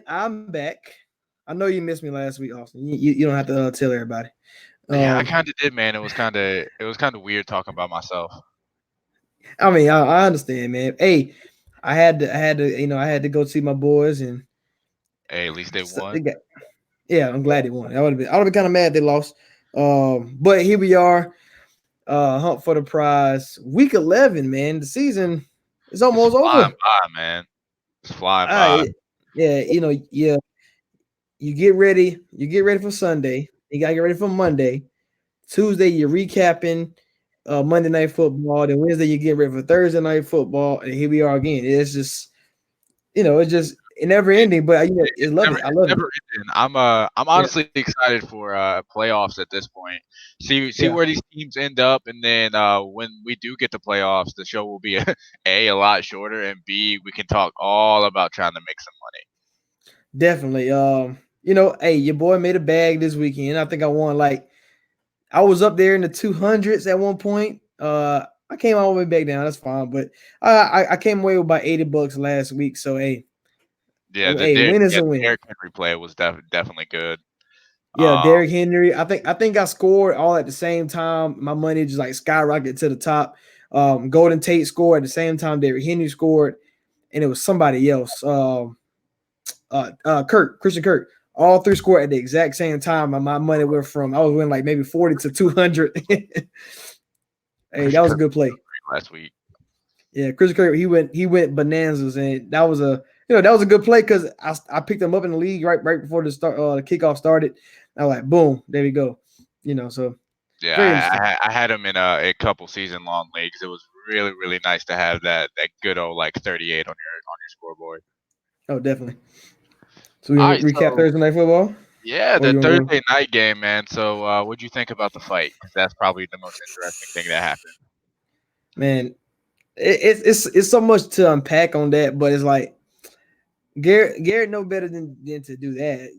I'm back. I know you missed me last week, Austin. You don't have to tell everybody. Yeah, I Um, kind of did, man. It was kind of weird talking about myself. I mean, I understand, man. Hey, I had to go see my boys, and Hey, at least they they won. got. Yeah, I'm glad they won. I would have been kind of mad they lost. But here we are, hunt for the prize. Week 11, man. The season is It's almost flying over. by, man. It's flying Uh, by. yeah, yeah. You get ready. You get ready for Sunday. You gotta get ready for Monday. Tuesday, you're recapping Monday Night Football. Then Wednesday, you get ready for Thursday Night Football. And here we are again. It's just, it's just never It, ending. But I it's love never it. I it's love it. never ending. I'm Yeah, honestly excited for playoffs at this point. See yeah, where these teams end up, and then when we do get to playoffs, the show will be a lot shorter, and B, we can talk all about trying to make some money. definitely. Hey, your boy made a bag this weekend. I think I won like I was up there in the 200s at one point. I came all the way back down. That's fine, but I came away with about $80 last week. So Yeah, the win is a The win. Derrick Henry play was definitely good. Yeah, Um, Derrick Henry. I think I scored all at the same time. My money just like skyrocketed to the top. Golden Tate scored at the same time Derrick Henry scored, and it was somebody else. Christian Kirk. All three scored at the exact same time. And my money went from I was winning like maybe 40 to 200. Hey, that Christian was a Kirk good play. last week. Yeah, Christian Kirk. He went bananas, and that was a good play because I picked him up in the league right before the kickoff started. I was like, boom, there we go. So very Yeah, interesting. I had him in a couple season long leagues. It was really nice to have that good old like 38 on your scoreboard. Oh, definitely. So we All gonna right, recap so Thursday night football, yeah, or the you want to go? Thursday night game, man. So what'd you think about the fight? Because that's probably the most interesting thing that happened. Man, it's so much to unpack on that, but it's like Garrett know better than to do that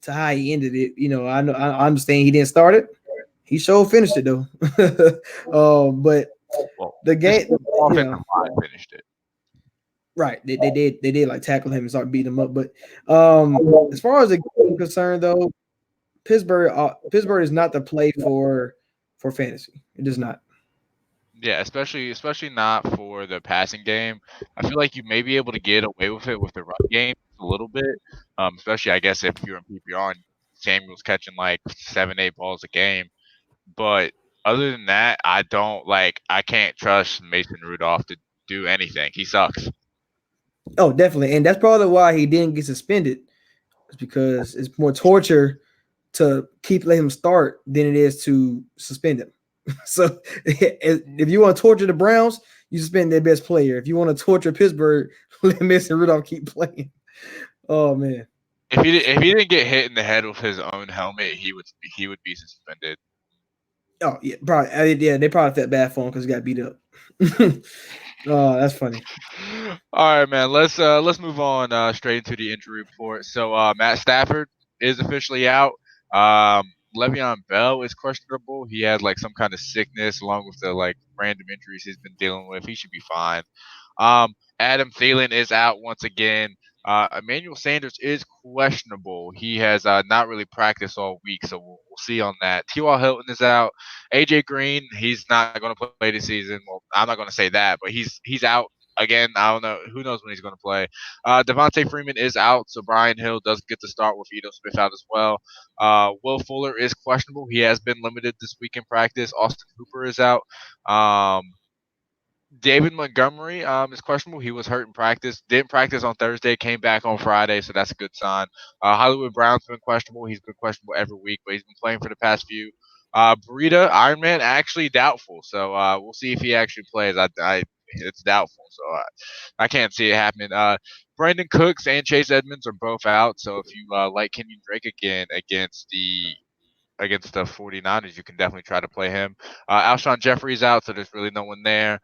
to how he ended it. I know I understand he didn't start it. He sure finished it though. But Well, the this game, offensive yeah, line finished it. right. They did like tackle him and start beating him up. But as far as the game concerned though, Pittsburgh is not the play for fantasy. It is not. Yeah, especially not for the passing game. I feel like you may be able to get away with it with the run game a little bit. Especially I guess if you're in PPR and Samuel's catching like 7, 8 balls a game. But other than that, I can't trust Mason Rudolph to do anything. He sucks. Oh, definitely, and that's probably why he didn't get suspended. It's because it's more torture to let him start than it is to suspend him. So if you want to torture the Browns, you suspend their best player. If you want to torture Pittsburgh, let Mason Rudolph keep playing. Oh man. If he didn't get hit in the head with his own helmet, he would be suspended. Oh yeah, probably. Yeah, they probably felt bad for him because he got beat up. Oh, that's funny. All right, man. Let's move on straight into the injury report. So Matt Stafford is officially out. Le'Veon Bell is questionable. He had like some kind of sickness along with the like random injuries he's been dealing with. He should be fine. Adam Thielen is out once again. Emmanuel Sanders is questionable. He has not really practiced all week, so we'll see on that. T.Y. Hilton is out. AJ Green, he's not going to play this season. Well, I'm not going to say that, but he's out again. I don't know. Who knows when he's going to play? Devontae Freeman is out, so Brian Hill does get to start with Ito Smith out as well. Will Fuller is questionable. He has been limited this week in practice. Austin Hooper is out. Um, David Montgomery is questionable. He was hurt in practice. Didn't practice on Thursday. Came back on Friday, so that's a good sign. Hollywood Brown's been questionable. He's been questionable every week, but he's been playing for the past few. Burita Iron Man actually doubtful, so we'll see if he actually plays. It's doubtful, so I can't see it happening. Brandon Cooks and Chase Edmonds are both out, so if you like Kenyon Drake again against the 49ers, you can definitely try to play him. Alshon Jeffrey's out, so there's really no one there.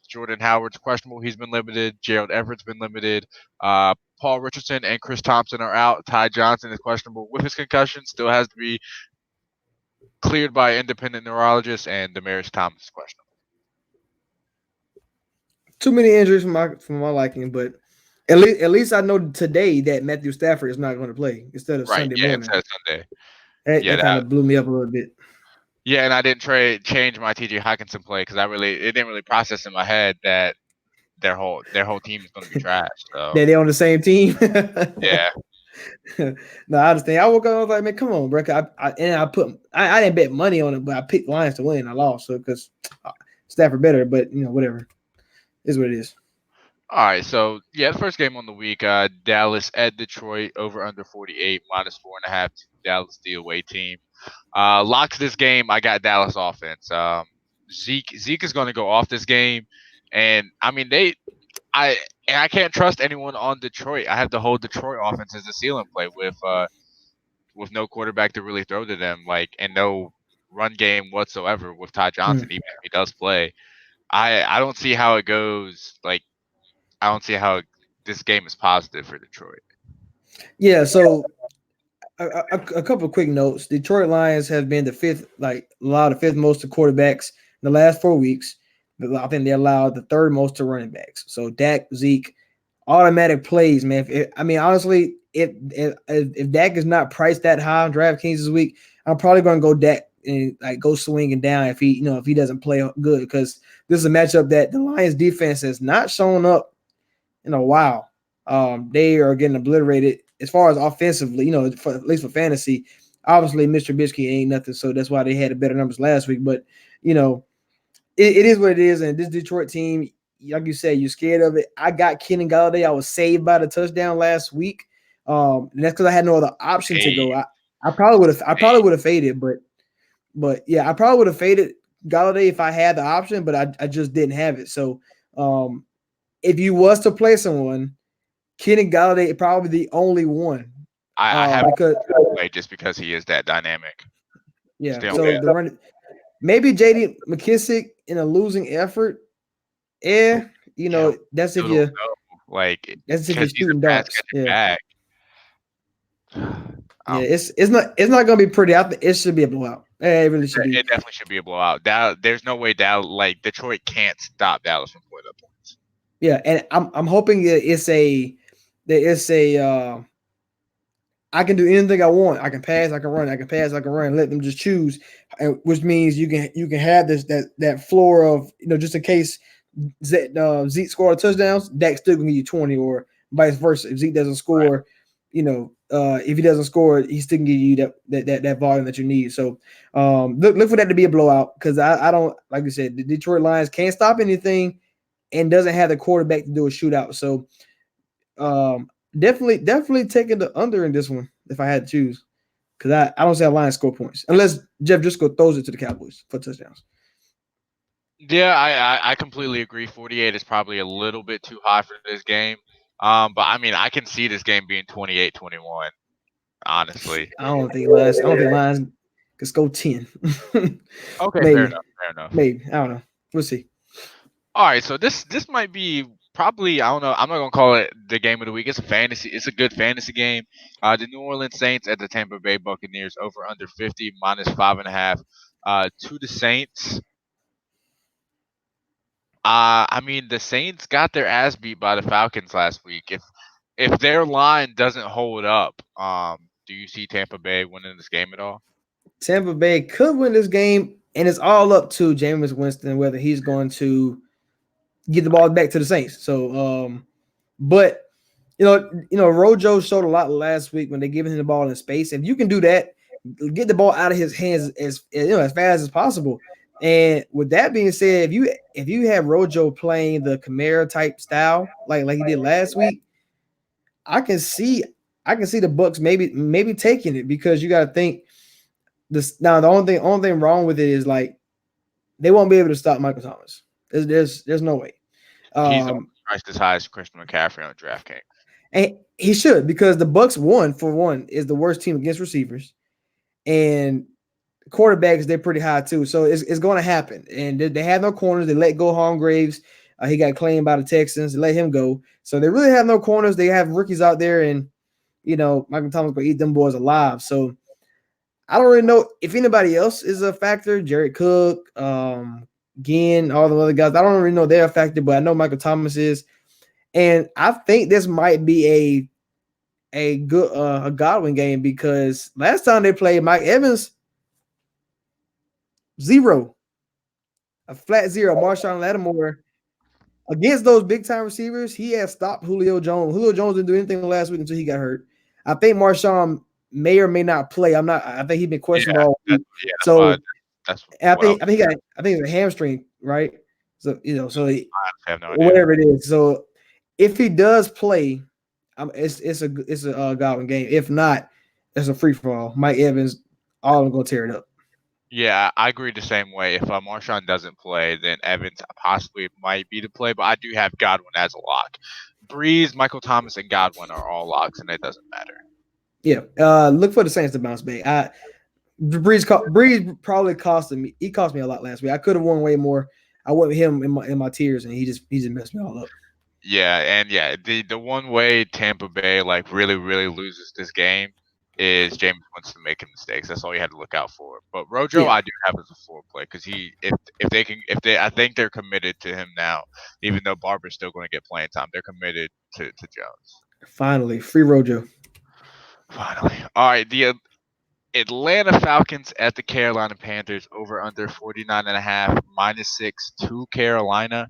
Jordan Howard's questionable. He's been limited. Gerald Everett's been limited. Paul Richardson and Chris Thompson are out. Ty Johnson is questionable with his concussion. Still has to be cleared by an independent neurologist. And Demarius Thomas is questionable. Too many injuries for my liking, but At least I know today that Matthew Stafford is not going to play instead of Right. Sunday Yeah, it morning. says Sunday. That, Yeah, that kind of blew me up a little bit. yeah, and I didn't change my T.J. Hawkinson play because it didn't really process in my head that their whole team is going to be trash. So That they on the same team. yeah, No, I understand. I woke up, I was like, man, come on, bro. I didn't bet money on it, but I picked Lions to win. I lost, so because Stafford better, but whatever. Is what it is. all right. So yeah, the first game on the week, Dallas at Detroit over under 48 minus 4.5 to Dallas the away team. Locks this game. I got Dallas offense. Zeke is going to go off this game, and I mean I I can't trust anyone on Detroit. I have the whole Detroit offense as a ceiling play with no quarterback to really throw to them, like, and no run game whatsoever with Ty Johnson, Mm. even if he does play. I don't see how it goes. Like, I don't see how this game is positive for Detroit. Yeah. So a couple of quick notes. Detroit Lions have been the fifth, like allowed the fifth most to quarterbacks in the last 4 weeks. I think they allowed the third most to running backs. So Dak, Zeke, automatic plays, man. I mean, honestly, if Dak is not priced that high on DraftKings this week, I'm probably going to go Dak and like go swinging down if he doesn't play good, because this is a matchup that the Lions defense has not shown up in a while. They are getting obliterated as far as offensively, at least for fantasy. Obviously, Mr. Trubisky ain't nothing, so that's why they had better numbers last week. But it is what it is, and this Detroit team, like you said, you're scared of it. I got Kenny Galladay. I was saved by the touchdown last week. And that's because I had no other option to go. I probably would have faded, but yeah, I probably would have faded Galladay if I had the option, but I just didn't have it. So if you was to play someone, Kenny Galladay is probably the only one. I have Because play just because he is that dynamic. yeah, Still, so the run maybe JD McKissick in a losing effort. Yeah, that's if still you don't know. Like, that's if you're because he's a shooting pass darts. catching Yeah. back. Yeah, it's not gonna be pretty. I think it should be a blowout. It really should be. It definitely should be a blowout. There's no way Detroit can't stop Dallas from putting up points. Yeah, and I'm hoping that I can do anything I want. I can pass, I can run, I can pass, I can run. Let them just choose, which means you can have that floor of just in case Zeke scored touchdowns, Dak still gonna give you 20, or vice versa. If Zeke doesn't score, if he doesn't score, he still can give you that volume that you need. So look for that to be a blowout, because I don't, like you said, the Detroit Lions can't stop anything and doesn't have the quarterback to do a shootout. So definitely taking the under in this one if I had to choose, because I don't see a Lions score points unless Jeff Driscoll throws it to the Cowboys for touchdowns. Yeah, I completely agree. 48 is probably a little bit too high for this game. But I mean, I can see this game being 28-21. Honestly. I don't think Lions could score 10. Okay, fair Maybe. enough. Fair enough. Maybe. I don't know. We'll see. All right, so this might be probably, I don't know. I'm not gonna call it the game of the week. It's a fantasy. It's a good fantasy game. The New Orleans Saints at the Tampa Bay Buccaneers over under 50 minus 5.5. To the Saints. I mean, the Saints got their ass beat by the Falcons last week. If their line doesn't hold up, do you see Tampa Bay winning this game at all? Tampa Bay could win this game, and it's all up to Jameis Winston whether he's going to get the ball back to the Saints. So, but Rojo showed a lot last week when they giving him the ball in space. If you can do that, get the ball out of his hands as fast as possible. And with that being said, if you have Rojo playing the Kamara type style like he did last week, I can see the Bucks maybe taking it, because you got to think this now. The only thing wrong with it is, like, they won't be able to stop Michael Thomas. There's no way. He's priced as high as Christian McCaffrey on DraftKings. And he should, because the Bucks is the worst team against receivers, and quarterbacks, they're pretty high too. So it's going to happen. And they have no corners. They let go Hargraves. He got claimed by the Texans. They let him go. So they really have no corners. They have rookies out there, and Michael Thomas going to eat them boys alive. So I don't really know if anybody else is a factor. Jared Cook, Ginn, all the other guys. I don't really know they're a factor, but I know Michael Thomas is. And I think this might be a good a Godwin game because last time they played Mike Evans 0, a flat 0. Marshawn Lattimore against those big time receivers, he has stopped Julio Jones. Julio Jones didn't do anything last week until he got hurt. I think Marshawn may or may not play. I'm not. I think he's been questionable all week. That's So that's I what think it's a hamstring, right? So I have no idea. whatever it is. So if he does play, it's a Godwin game. If not, it's a free for all. Mike Evans, all of them gonna tear it up. Yeah, I agree the same way. If Marshawn doesn't play, then Evans possibly might be the play, but I do have Godwin as a lock. Breeze, Michael Thomas, and Godwin are all locks, and it doesn't matter. Yeah, look for the Saints to bounce back. Breeze probably cost me. He cost me a lot last week. I could have won way more. I went with him in my tiers, and he just messed me all up. Yeah, and the one way Tampa Bay like really loses this game is James Winston making mistakes. That's all you had to look out for. But Rojo, Yeah. I do have as a floor play because I think they're committed to him now, even though Barber's still going to get playing time. They're committed to Jones. Finally, free Rojo. Finally, all right. The Atlanta Falcons at the Carolina Panthers over under 49.5 -6 to Carolina.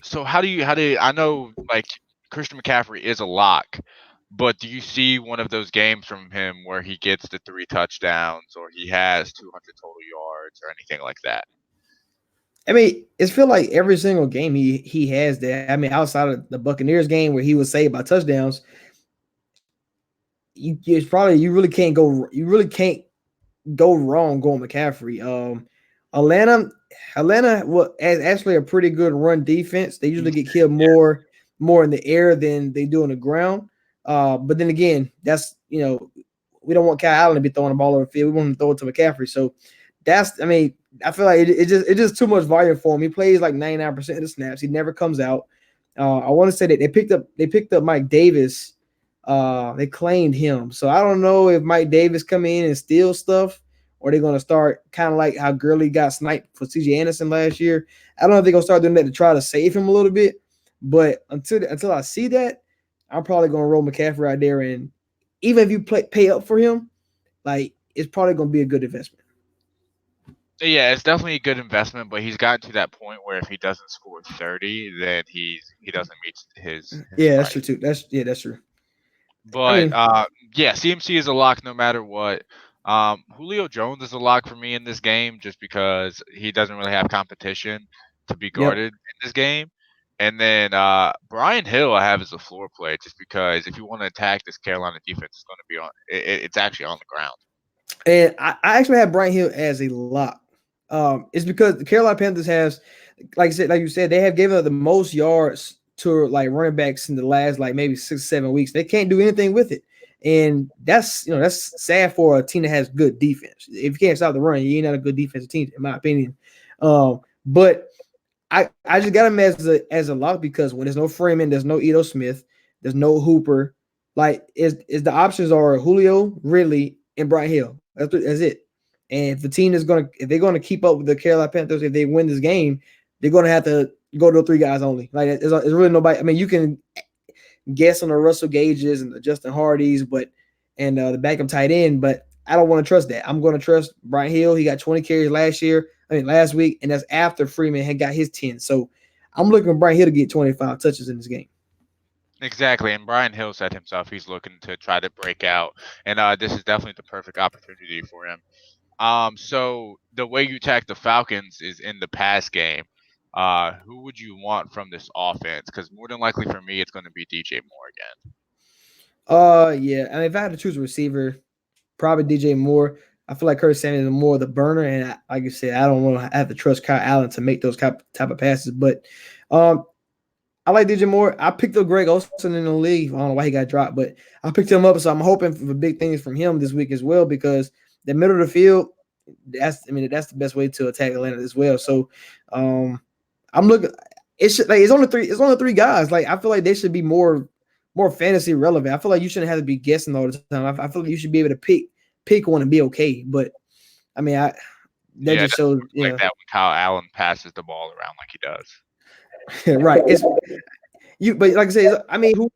So how do you I know like Christian McCaffrey is a lock, but do you see one of those games from him where he gets the 3 touchdowns or he has 200 total yards or anything like that? I mean, it's feel like every single game he has that. I mean, outside of the Buccaneers game where he was saved by touchdowns, you really can't go wrong going McCaffrey. Atlanta is actually a pretty good run defense. They usually get killed more in the air than they do on the ground. But then again, that's we don't want Kyle Allen to be throwing the ball over the field. We want him to throw it to McCaffrey. So I feel like it's just too much volume for him. He plays like 99% of the snaps. He never comes out. I want to say that they picked up Mike Davis. They claimed him. So I don't know if Mike Davis come in and steal stuff, or they're gonna start kind of like how Gurley got sniped for CJ Anderson last year. I don't know if they're gonna start doing that to try to save him a little bit. But until I see that, I'm probably gonna roll McCaffrey out there, and even if you pay up for him, like it's probably gonna be a good investment. Yeah, it's definitely a good investment, but he's gotten to that point where if he doesn't score 30, then he doesn't meet his Yeah, price. that's true too. That's true. But CMC is a lock no matter what. Julio Jones is a lock for me in this game just because he doesn't really have competition to be guarded in this game. And then Brian Hill I have as a floor play just because if you want to attack this Carolina defense, it's going to be it's actually on the ground. And I actually have Brian Hill as a lock. It's because the Carolina Panthers has, like you said, they have given up the most yards to like running backs in the last like maybe 6-7 weeks. They can't do anything with it, and that's sad for a team that has good defense. If you can't stop the run, you're not a good defensive team, in my opinion. But I just got him as a lock because when there's no Freeman, there's no Ito Smith, there's no Hooper. Like is the options are Julio, Ridley, and Brian Hill. That's it. And if the team if they're gonna keep up with the Carolina Panthers, if they win this game, they're gonna have to go to 3 guys only. Like it's really nobody. I mean, you can guess on the Russell Gages and the Justin Hardys, and the backup tight end, but I don't want to trust that. I'm going to trust Brian Hill. He got 20 carries last week, and that's after Freeman had got his 10. So I'm looking for Brian Hill to get 25 touches in this game. Exactly, and Brian Hill said himself he's looking to try to break out, and this is definitely the perfect opportunity for him. So the way you attack the Falcons is in the pass game. Who would you want from this offense? Because more than likely for me, it's going to be DJ Moore again. Yeah. I mean, if I had to choose a receiver, probably DJ Moore. I feel like Curtis Samuel is more the burner, and like I said, I don't want to have to trust Kyle Allen to make those type of passes. But I like DJ Moore. I picked up Greg Olsen in the league. I don't know why he got dropped, but I picked him up, so I'm hoping for big things from him this week as well because the middle of the field, that's the best way to attack Atlanta as well. So I'm looking. It's only 3 guys. Like I feel like they should be more fantasy relevant. I feel like you shouldn't have to be guessing all the time. I feel like you should be able to pick one and be okay. But I mean, just shows like that when Kyle Allen passes the ball around like he does. Right. It's you, but like I say, I mean, who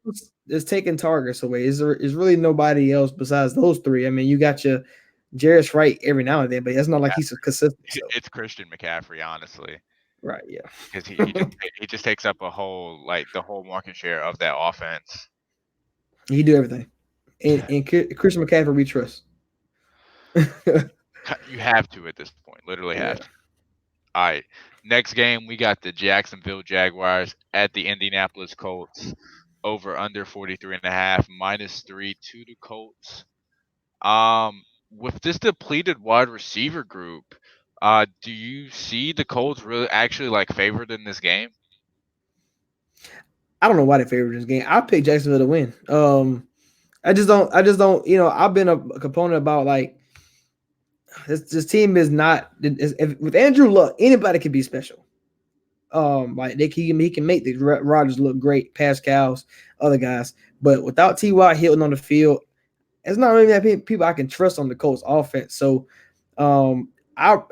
is taking targets away? Is really nobody else besides those three. I mean, you got your Jarris Wright every now and then, but it's not like he's a consistent. So It's Christian McCaffrey, honestly, right, yeah, because he just takes up a whole the whole market share of that offense. he do everything. And Christian McCaffrey we trust. You have to at this point, literally Yeah. have to. All right, next game we got the Jacksonville Jaguars at the Indianapolis Colts. Over under 43.5, -3 to the Colts. With this depleted wide receiver group, do you see the Colts really actually like favored in this game? I don't know why they favored this game. I picked Jacksonville to win. I just don't. You know, I've been a component about like this team is not with Andrew Luck. Anybody can be special. Like he can make the Rodgers look great, Pascal's, other guys, but without T.Y. Hilton on the field, it's not really that people I can trust on the Colts offense. So, I'm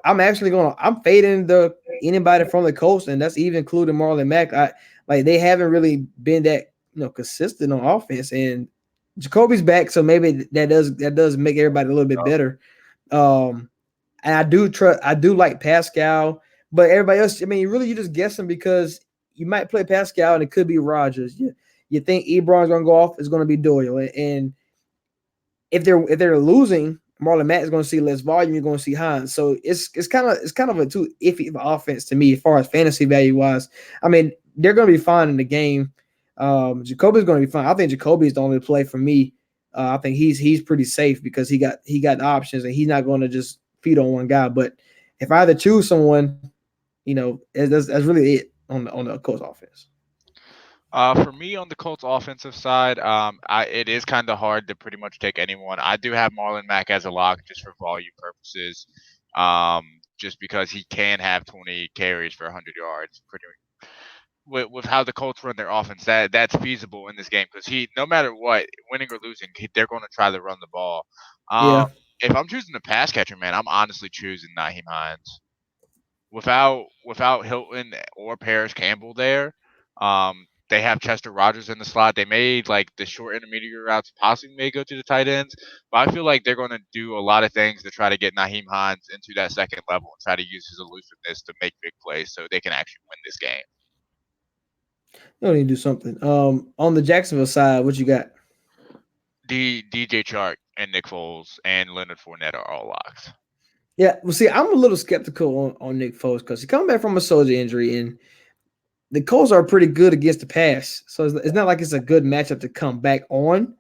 actually I'm fading anybody from the Colts, and that's even including Marlon Mack. Like they haven't really been that consistent on offense, and Jacoby's back, so maybe that does make everybody a little bit better. And I do like Pascal, but everybody else, I mean, you're just guessing because you might play Pascal and it could be Rodgers. You think Ebron's gonna go off, it's gonna be Doyle. And if they're losing, Marlon Mack is gonna see less volume, you're gonna see Hines. So it's kind of a too iffy offense to me as far as fantasy value wise. I mean, they're gonna be fine in the game. Jacoby's gonna be fine. I think Jacoby's the only play for me. I think he's pretty safe because he got options and he's not gonna just feed on one guy. But if I had to choose someone, that's really it on the Colts offense. For me on the Colts offensive side, it is kind of hard to pretty much take anyone. I do have Marlon Mack as a lock just for volume purposes, just because he can have 20 carries for 100 yards. With how the Colts run their offense, that's feasible in this game because no matter what, winning or losing, they're going to try to run the ball. Yeah. If I'm choosing a pass catcher, man, I'm honestly choosing Nyheim Hines. Without Hilton or Paris Campbell there, they have Chester Rogers in the slot. They made like the short intermediate routes possibly may go to the tight ends, but I feel like they're going to do a lot of things to try to get Nyheim Hines into that second level and try to use his elusiveness to make big plays so they can actually win this game. You don't need to do something. On the Jacksonville side, what you got? DJ Chark and Nick Foles and Leonard Fournette are all locks. Yeah, well, see, I'm a little skeptical on Nick Foles because he's coming back from a shoulder injury, and the Colts are pretty good against the pass. So it's not like it's a good matchup to come back on.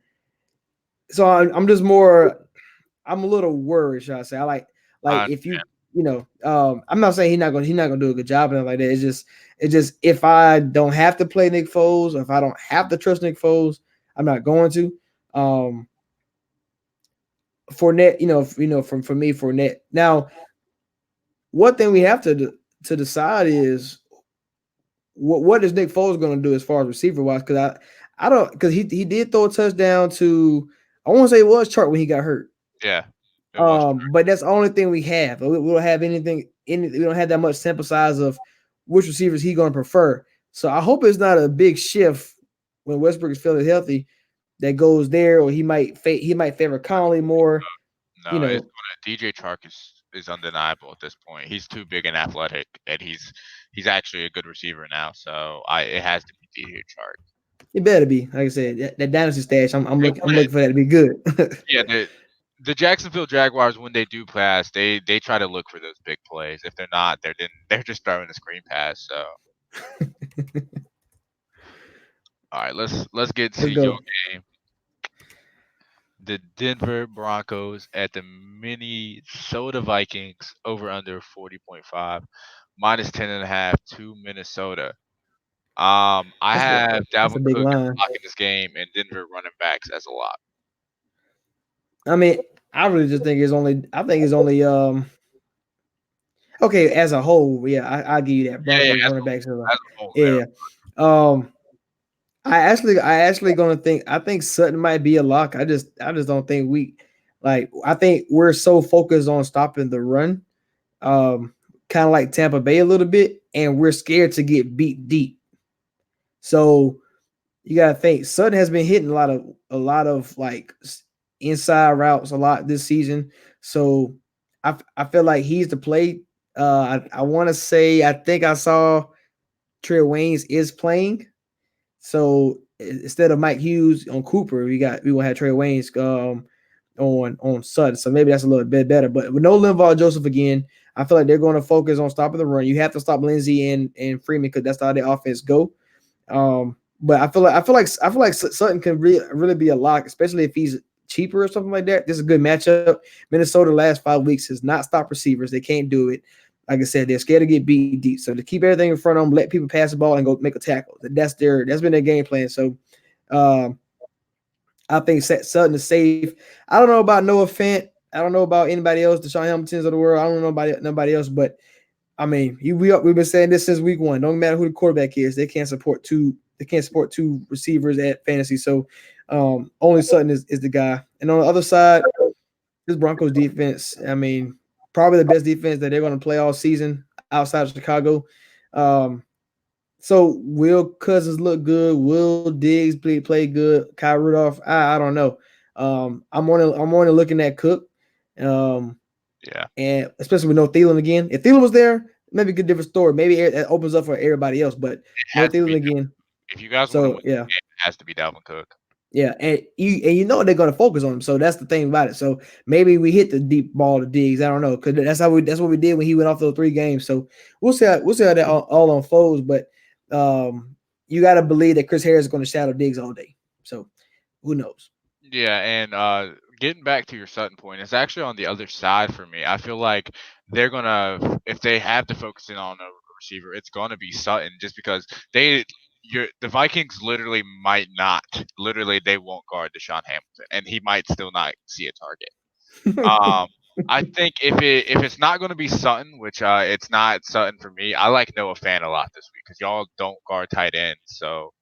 So I'm just I'm a little worried, should I say? I like if I'm not saying he's not gonna do a good job and like that. It's just if I don't have to play Nick Foles or if I don't have to trust Nick Foles, I'm not going to. Fournette, for me, Fournette. Now, one thing we have to decide is what is Nick Foles going to do as far as receiver wise? Because because he did throw a touchdown to, I want to say it was Chark when he got hurt. Yeah. But that's the only thing we have. We don't have anything. We don't have that much sample size of which receivers he's going to prefer. So I hope it's not a big shift when Westbrook is feeling healthy that goes there, or he might favor Conley more. No, DJ Chark is undeniable at this point. He's too big and athletic, and he's actually a good receiver now. So it has to be DJ Chark. It better be. Like I said, that dynasty stash. I'm looking for that to be good. Yeah, the Jacksonville Jaguars, when they do pass, they try to look for those big plays. If they're not, they're just throwing a screen pass. So. All right, let's get to your game. The Denver Broncos at the Minnesota Vikings over under 40.5, -10.5 to Minnesota. I have Dalvin Cook blocking this game and Denver running backs as a lock. I mean, I really just think it's only okay as a whole. Yeah, I'll give you that. Broncos running backs as a whole. Yeah. I actually gonna think. I think Sutton might be a lock. I just don't think I think we're so focused on stopping the run, kind of like Tampa Bay a little bit, and we're scared to get beat deep. So you gotta think Sutton has been hitting a lot of like inside routes a lot this season. So I feel like he's the play. I want to say I think I saw Trey Waynes is playing. So instead of Mike Hughes on Cooper, we will have Trey Waynes on Sutton. So maybe that's a little bit better. But with no Linval Joseph again, I feel like they're going to focus on stopping the run. You have to stop Lindsey and Freeman because that's how their offense go. But I feel like Sutton can really be a lock, especially if he's cheaper or something like that. This is a good matchup. Minnesota last 5 weeks has not stopped receivers. They can't do it. Like I said, they're scared to get beat deep. So to keep everything in front of them, let people pass the ball and go make a tackle. That's been their game plan. So I think Sutton is safe. I don't know about Noah Fant. I don't know about anybody else, the Sean Hamiltons of the world. I don't know about nobody else, but I mean, we've been saying this since week one. Don't matter who the quarterback is, they can't support two. They can't support two receivers at fantasy. So only Sutton is the guy. And on the other side, this Broncos defense. I mean, probably the best defense that they're going to play all season outside of Chicago. So will Cousins look good? Will Diggs play good? Kyle Rudolph? I don't know. I'm only looking at Cook. Yeah. And especially with no Thielen again. If Thielen was there, maybe a good different story. Maybe it opens up for everybody else, but no Thielen again. If you guys So want to win, it has to be Dalvin Cook. Yeah, and you know they're going to focus on him. So that's the thing about it. So maybe we hit the deep ball to Diggs. I don't know because that's what we did when he went off those 3 games. So we'll see how that all unfolds. But you got to believe that Chris Harris is going to shadow Diggs all day. So who knows? Yeah, and getting back to your Sutton point, it's actually on the other side for me. I feel like they're gonna, if they have to focus in on a receiver, it's gonna be Sutton, just because the Vikings literally they won't guard Deshaun Hamilton, and he might still not see a target. I think if it's not going to be Sutton, which it's not Sutton for me, I like Noah Fant a lot this week because y'all don't guard tight ends. So,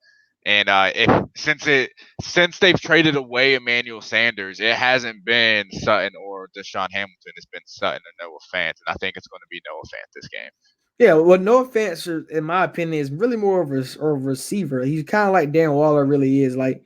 and if since they've traded away Emmanuel Sanders, it hasn't been Sutton or Deshaun Hamilton. It's been Sutton and Noah Fant, and I think it's going to be Noah Fant this game. Yeah, well, Noah Fant, in my opinion, is really more of a receiver. He's kind of like Darren Waller really is. Like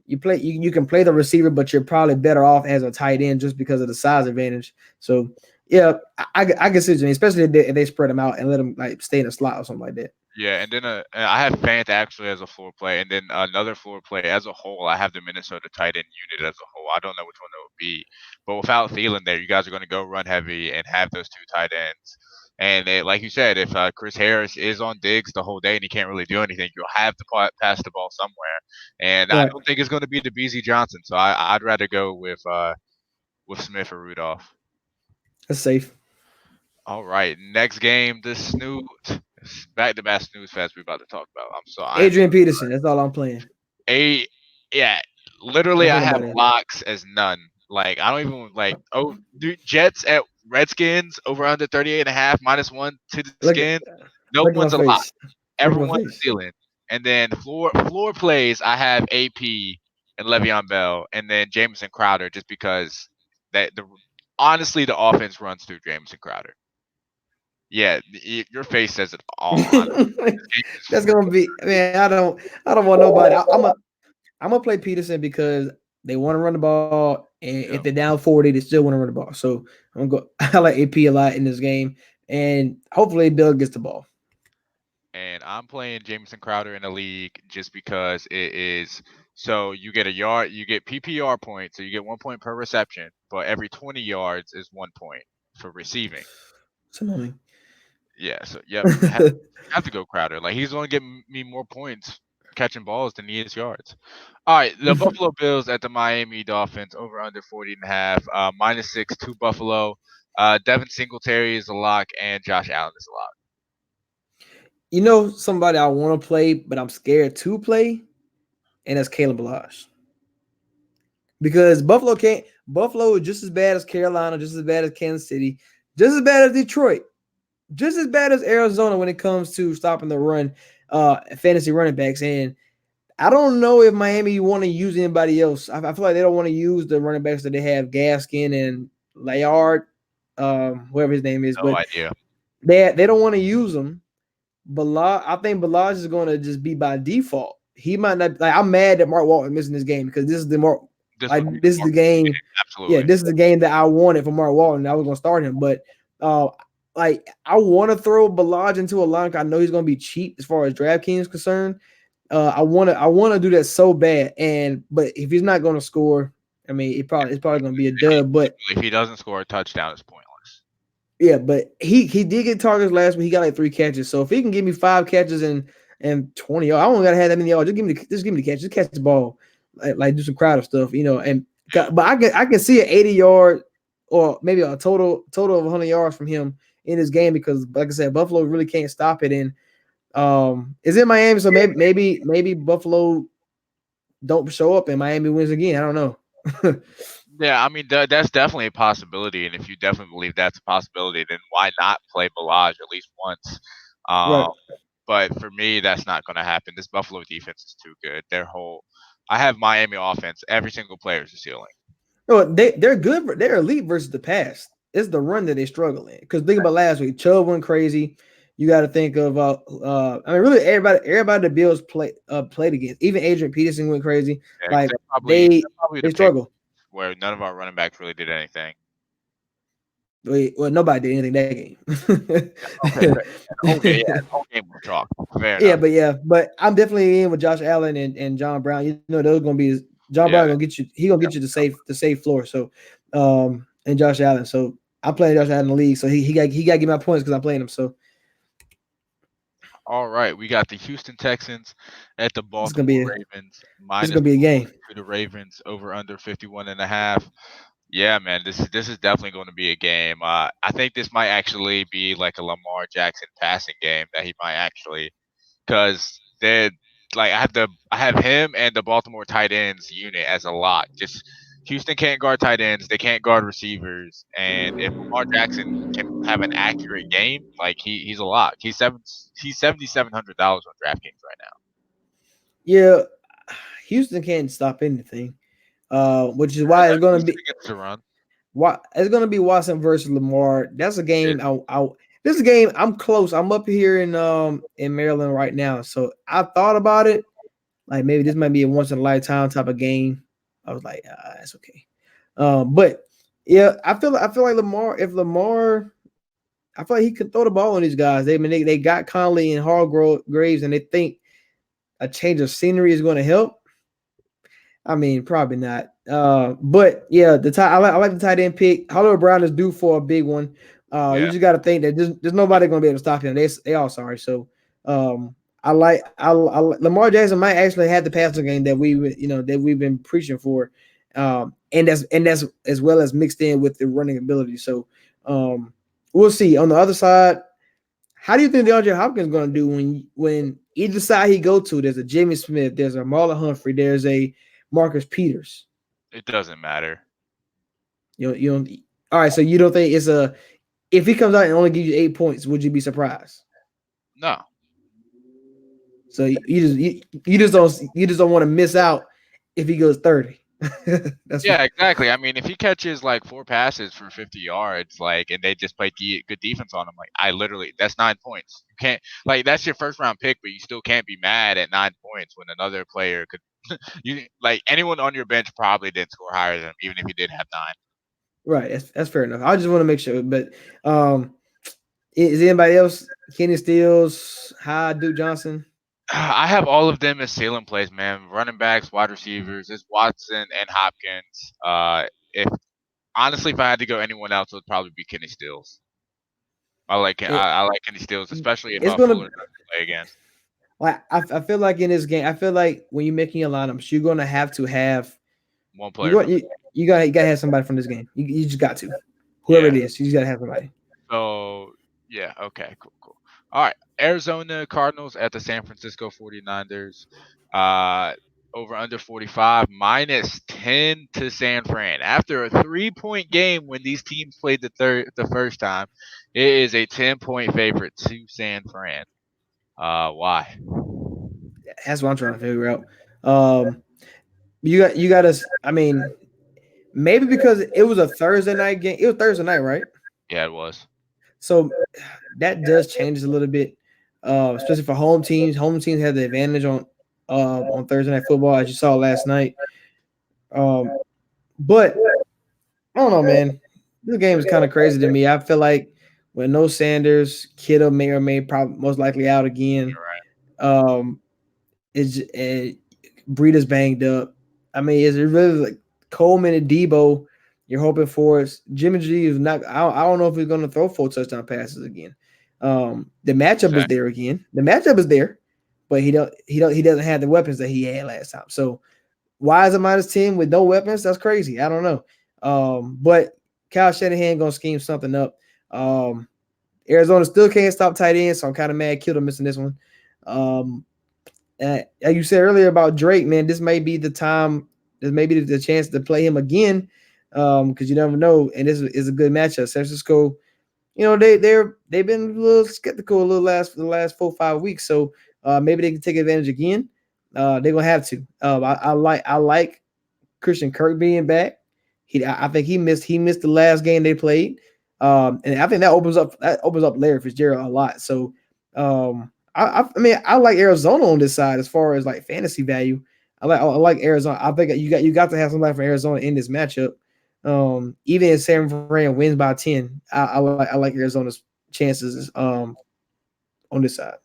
you can play the receiver, but you're probably better off as a tight end just because of the size advantage. So yeah, I can see it, especially if they spread them out and let them like stay in a slot or something like that. Yeah, and then I have Fant actually as a floor play, and then another floor play as a whole. I have the Minnesota tight end unit as a whole. I don't know which one it would be, but without Thielen there, you guys are going to go run heavy and have those 2 tight ends. And like you said, if Chris Harris is on Diggs the whole day and he can't really do anything, you'll have to pass the ball somewhere. And I Right. don't think it's going to be the BZ Johnson, so I'd rather go with Smith or Rudolph. That's safe. All right, next game, the snooze, back-to-back snooze fest we're about to talk about. I'm Adrian Peterson. That's all I'm playing. Yeah, literally, Don't I play have nobody else. locks as none. Like I don't even like. Oh, dude, Jets at Redskins over under 38.5 -1 to the Look at skin. No look at my one's a lock. face. Look at my Everyone's a face. ceiling. And then floor plays, I have AP and Le'Veon Bell, and then Jamison Crowder, just because honestly the offense runs through Jamison Crowder. Yeah, your face says it all. That's gonna be man. I don't want nobody. I'm gonna play Peterson because they want to run the ball, and Yeah. if they're down 40, they still want to run the ball. So I'm gonna go. I like AP a lot in this game, and hopefully Bill gets the ball. And I'm playing Jamison Crowder in the league just because it is. So you get a yard, you get PPR points, so you get 1 point per reception, but every 20 yards is 1 point for receiving. It's annoying. Yeah, so yep, have to go Crowder. Like he's going to get me more points catching balls than he is yards. All right, the Buffalo Bills at the Miami Dolphins over under 40.5, -6 to Buffalo. Devin Singletary is a lock, and Josh Allen is a lock. You know somebody I want to play, but I'm scared to play, and that's Caleb Balazs. Because Buffalo is just as bad as Carolina, just as bad as Kansas City, just as bad as Detroit, just as bad as Arizona when it comes to stopping the run, fantasy running backs. And I don't know if Miami want to use anybody else. I feel like they don't want to use the running backs that they have, Gaskin and Layard, whoever his name is, No but idea. they don't want to use them I think Balaj is going to just be by default. He might not like. I'm mad that Mark Walton missing this game because this is the Mark. This Like would be this is the game. Yeah, absolutely. this is the game that I wanted for Mark Walton. I was going to start him, but uh, like I want to throw Balaj into a line. I know he's going to be cheap as far as DraftKings is concerned. I want to do that so bad, but if he's not going to score, I mean, it's probably going to be a dub. But If he doesn't score a touchdown, it's pointless. yeah, but he did get targets last week. He got like 3 catches. So if he can give me 5 catches and 20 yards, I don't gotta have that many yards. Just give me the catch. Just catch the ball, like do some crowd of stuff, And but I can see an 80 yard or maybe a total of 100 yards from him in this game because, like I said, Buffalo really can't stop it. And it's in Miami, so maybe Buffalo don't show up and Miami wins again. I don't know. Yeah, I mean that's definitely a possibility, and if you definitely believe that's a possibility, then why not play Balaj at least once? Right. Um, but for me, that's not going to happen. This Buffalo defense is too good. I have Miami offense. Every single player is a ceiling. No, they're good. They're elite versus the pass. It's the run that they struggle in. Because think about last week, Chubb went crazy. You got to think of I mean, really everybody the Bills played against. Even Adrian Peterson went crazy. Yeah, 'cause Like they're probably they they're probably they the pick struggle. where none of our running backs really did anything. Well, nobody did anything Okay, that okay, yeah, game. the whole game will chalk. Fair enough. but I'm definitely in with Josh Allen and John Brown. You know, those gonna be John Yeah. Brown gonna get you. He gonna get you the safe floor. So, and Josh Allen. So I'm playing Josh Allen in the league. So he got to get my points because I'm playing him. So All right, we got the Houston Texans at the it's gonna Baltimore be Ravens it's minus gonna be a game. to the Ravens over under 51.5. Yeah, man, this is definitely going to be a game. I think this might actually be like a Lamar Jackson passing game that he might actually, because they like I have him and the Baltimore tight ends unit as a lot. Just Houston can't guard tight ends, they can't guard receivers, and if Lamar Jackson can have an accurate game, like he's a lock. He's $7,700 on DraftKings right now. Yeah, Houston can't stop anything. Which is why it's gonna Houston be gets to run. why it's gonna be Watson versus Lamar. That's a It, game. This is a game. I'm close. I'm up here in Maryland right now. So I thought about it. Like maybe this might be a once in a lifetime type of game. I was like, that's okay. But yeah, I feel like Lamar. If Lamar, I feel like he could throw the ball on these guys. They got Conley and Hargraves, and they think a change of scenery is going to help. I mean, probably not. But yeah, I like the tight end pick. Hollywood Brown is due for a big one. You yeah. just got to think that there's nobody going to be able to stop him. They all sorry. So I Lamar Jackson might actually have the passing game that we've been preaching for, and that's as well as mixed in with the running ability. So we'll see. On the other side, how do you think DeAndre Hopkins is going to do when either side he go to? There's a Jimmy Smith, there's a Marlon Humphrey, there's a Marcus Peters. It doesn't matter. You don't. All right, so you don't think it's a if he comes out and only gives you 8 points, would you be surprised? No. So you just don't want to miss out if he goes 30. Yeah, exactly. I mean, if he catches like 4 passes for 50 yards, like, and they just play good defense on him, like, that's 9 points. You can't, like, that's your first round pick, but you still can't be mad at 9 points when another player could, like, anyone on your bench probably didn't score higher than him, even if he did have 9. Right, that's fair enough. I just want to make sure. But is anybody else? Kenny Stills, Duke Johnson. I have all of them as ceiling plays, man. Running backs, wide receivers, it's Watson and Hopkins. If honestly, if I had to go anyone else, it would probably be Kenny Stills. I like Kenny Stills, especially if It's Fuller gonna doesn't play again. like I feel like in this game, I feel like when you're making your lineups, you're gonna have to have One player. you gotta have somebody from this game. You just got to. Whoever it is, you just gotta have somebody. So yeah, okay, cool. All right. Arizona Cardinals at the San Francisco 49ers. Over under 45 minus 10 to San Fran. After a 3-point game when these teams played the first time, it is a 10-point favorite to San Fran. Why? That's what I'm trying to figure out. You got us. I mean, maybe because it was a Thursday night game. It was Thursday night, right? Yeah, it was. So that does change a little bit. especially for home teams. Home teams have the advantage on Thursday Night Football, as you saw last night. But I don't know, man. This game is kind of crazy to me. I feel like with no Sanders, Kittle may or may probably most likely out again. Um, is Breeder's banged up. I mean, is it really like Coleman and Debo? You're hoping for it. Jimmy G is not. I don't know if he's going to throw 4 touchdown passes again. The matchup is there again. The matchup is there, but he doesn't have the weapons that he had last time. So why is it -10 with no weapons? That's crazy. I don't know. But Kyle Shanahan gonna scheme something up. Arizona still can't stop tight ends, so I'm kind of mad Kittle missing this one. As you said earlier about Drake, man, this may be the time. This may be the chance to play him again, because you never know. And this is a good matchup. San Francisco, they've been a little skeptical the last 4-5 weeks, so maybe they can take advantage again. They're gonna have to. I like Christian Kirk being back. I think he missed the last game they played, and I think that opens up Larry Fitzgerald a lot. So, I mean, I like Arizona on this side as far as like fantasy value. I like Arizona. I think you got to have somebody from Arizona in this matchup. Even if San Fran wins by 10, I like Arizona's chances on this side.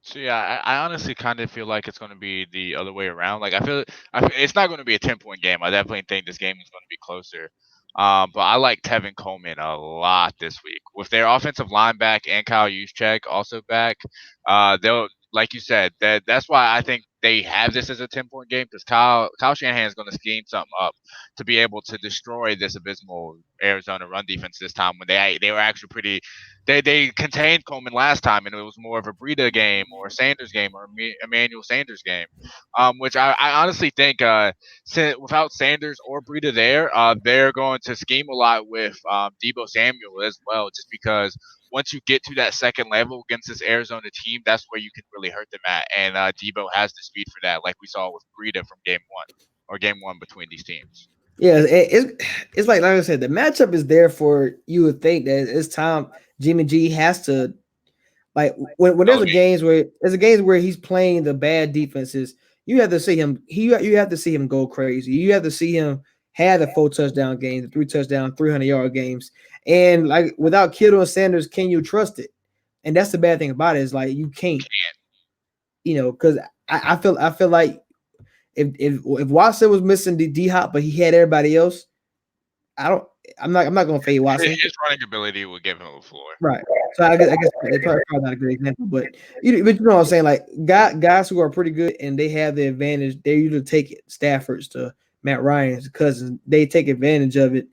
So yeah, I honestly kind of feel like it's going to be the other way around. Like I feel it's not going to be a 10-point game. I definitely think this game is going to be closer. But I like Tevin Coleman a lot this week with their offensive line back and Kyle Juszczyk also back. They'll like you said that's why I think they have this as a 10-point game because Kyle Shanahan is going to scheme something up to be able to destroy this abysmal Arizona run defense this time when they were actually pretty they contained Coleman last time, and it was more of a Breida game or a Sanders game or Emmanuel Sanders game, which I honestly think without Sanders or Breida there, they're going to scheme a lot with Debo Samuel as well, just because once you get to that second level against this Arizona team, that's where you can really hurt them at, and Debo has the speed for that, like we saw with Breida from game one between these teams. Yeah, it's like I said, the matchup is there for you would think that it's time Jimmy G has to like when there's a games where he's playing the bad defenses, you have to see him you have to see him go crazy. You have to see him have the 4 touchdown games, the 3 touchdown, 300-yard games. And like without Kittle and Sanders, can you trust it? And that's the bad thing about it is like you can't, because I feel like if Watson was missing the D Hop, but he had everybody else, I'm not gonna fade Watson. His running ability would give him a floor. Right. So I guess it's probably not a good example, but you know what I'm saying. Like guys who are pretty good and they have the advantage, they usually take it. Stafford's to Matt Ryan's cousins, they take advantage of it.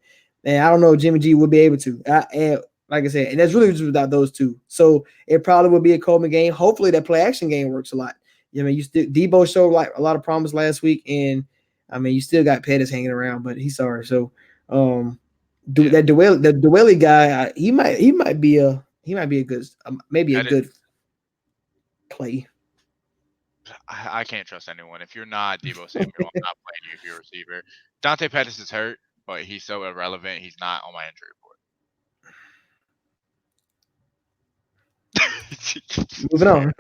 And I don't know if Jimmy G would be able to. And like I said, and that's really just without those two. So it probably would be a Coleman game. Hopefully that play action game works a lot. I mean, Debo showed like a lot of promise last week, and I mean you still got Pettis hanging around, but he's sorry. So that Dwelly guy, he might be a good maybe a good play. I can't trust anyone. If you're not Debo Samuel, I'm not playing you if you're a receiver. Dante Pettis is hurt, but he's so irrelevant. He's not on my injury report. Moving on.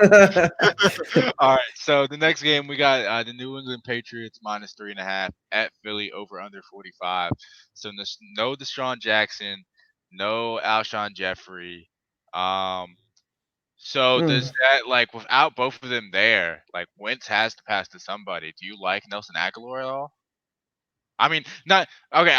All right. So the next game we got the New England Patriots -3.5 at Philly over under 45. So no Deshaun Jackson, no Alshon Jeffrey. So does that like without both of them there, like Wentz has to pass to somebody? Do you like Nelson Aguilar at all? I mean, not okay.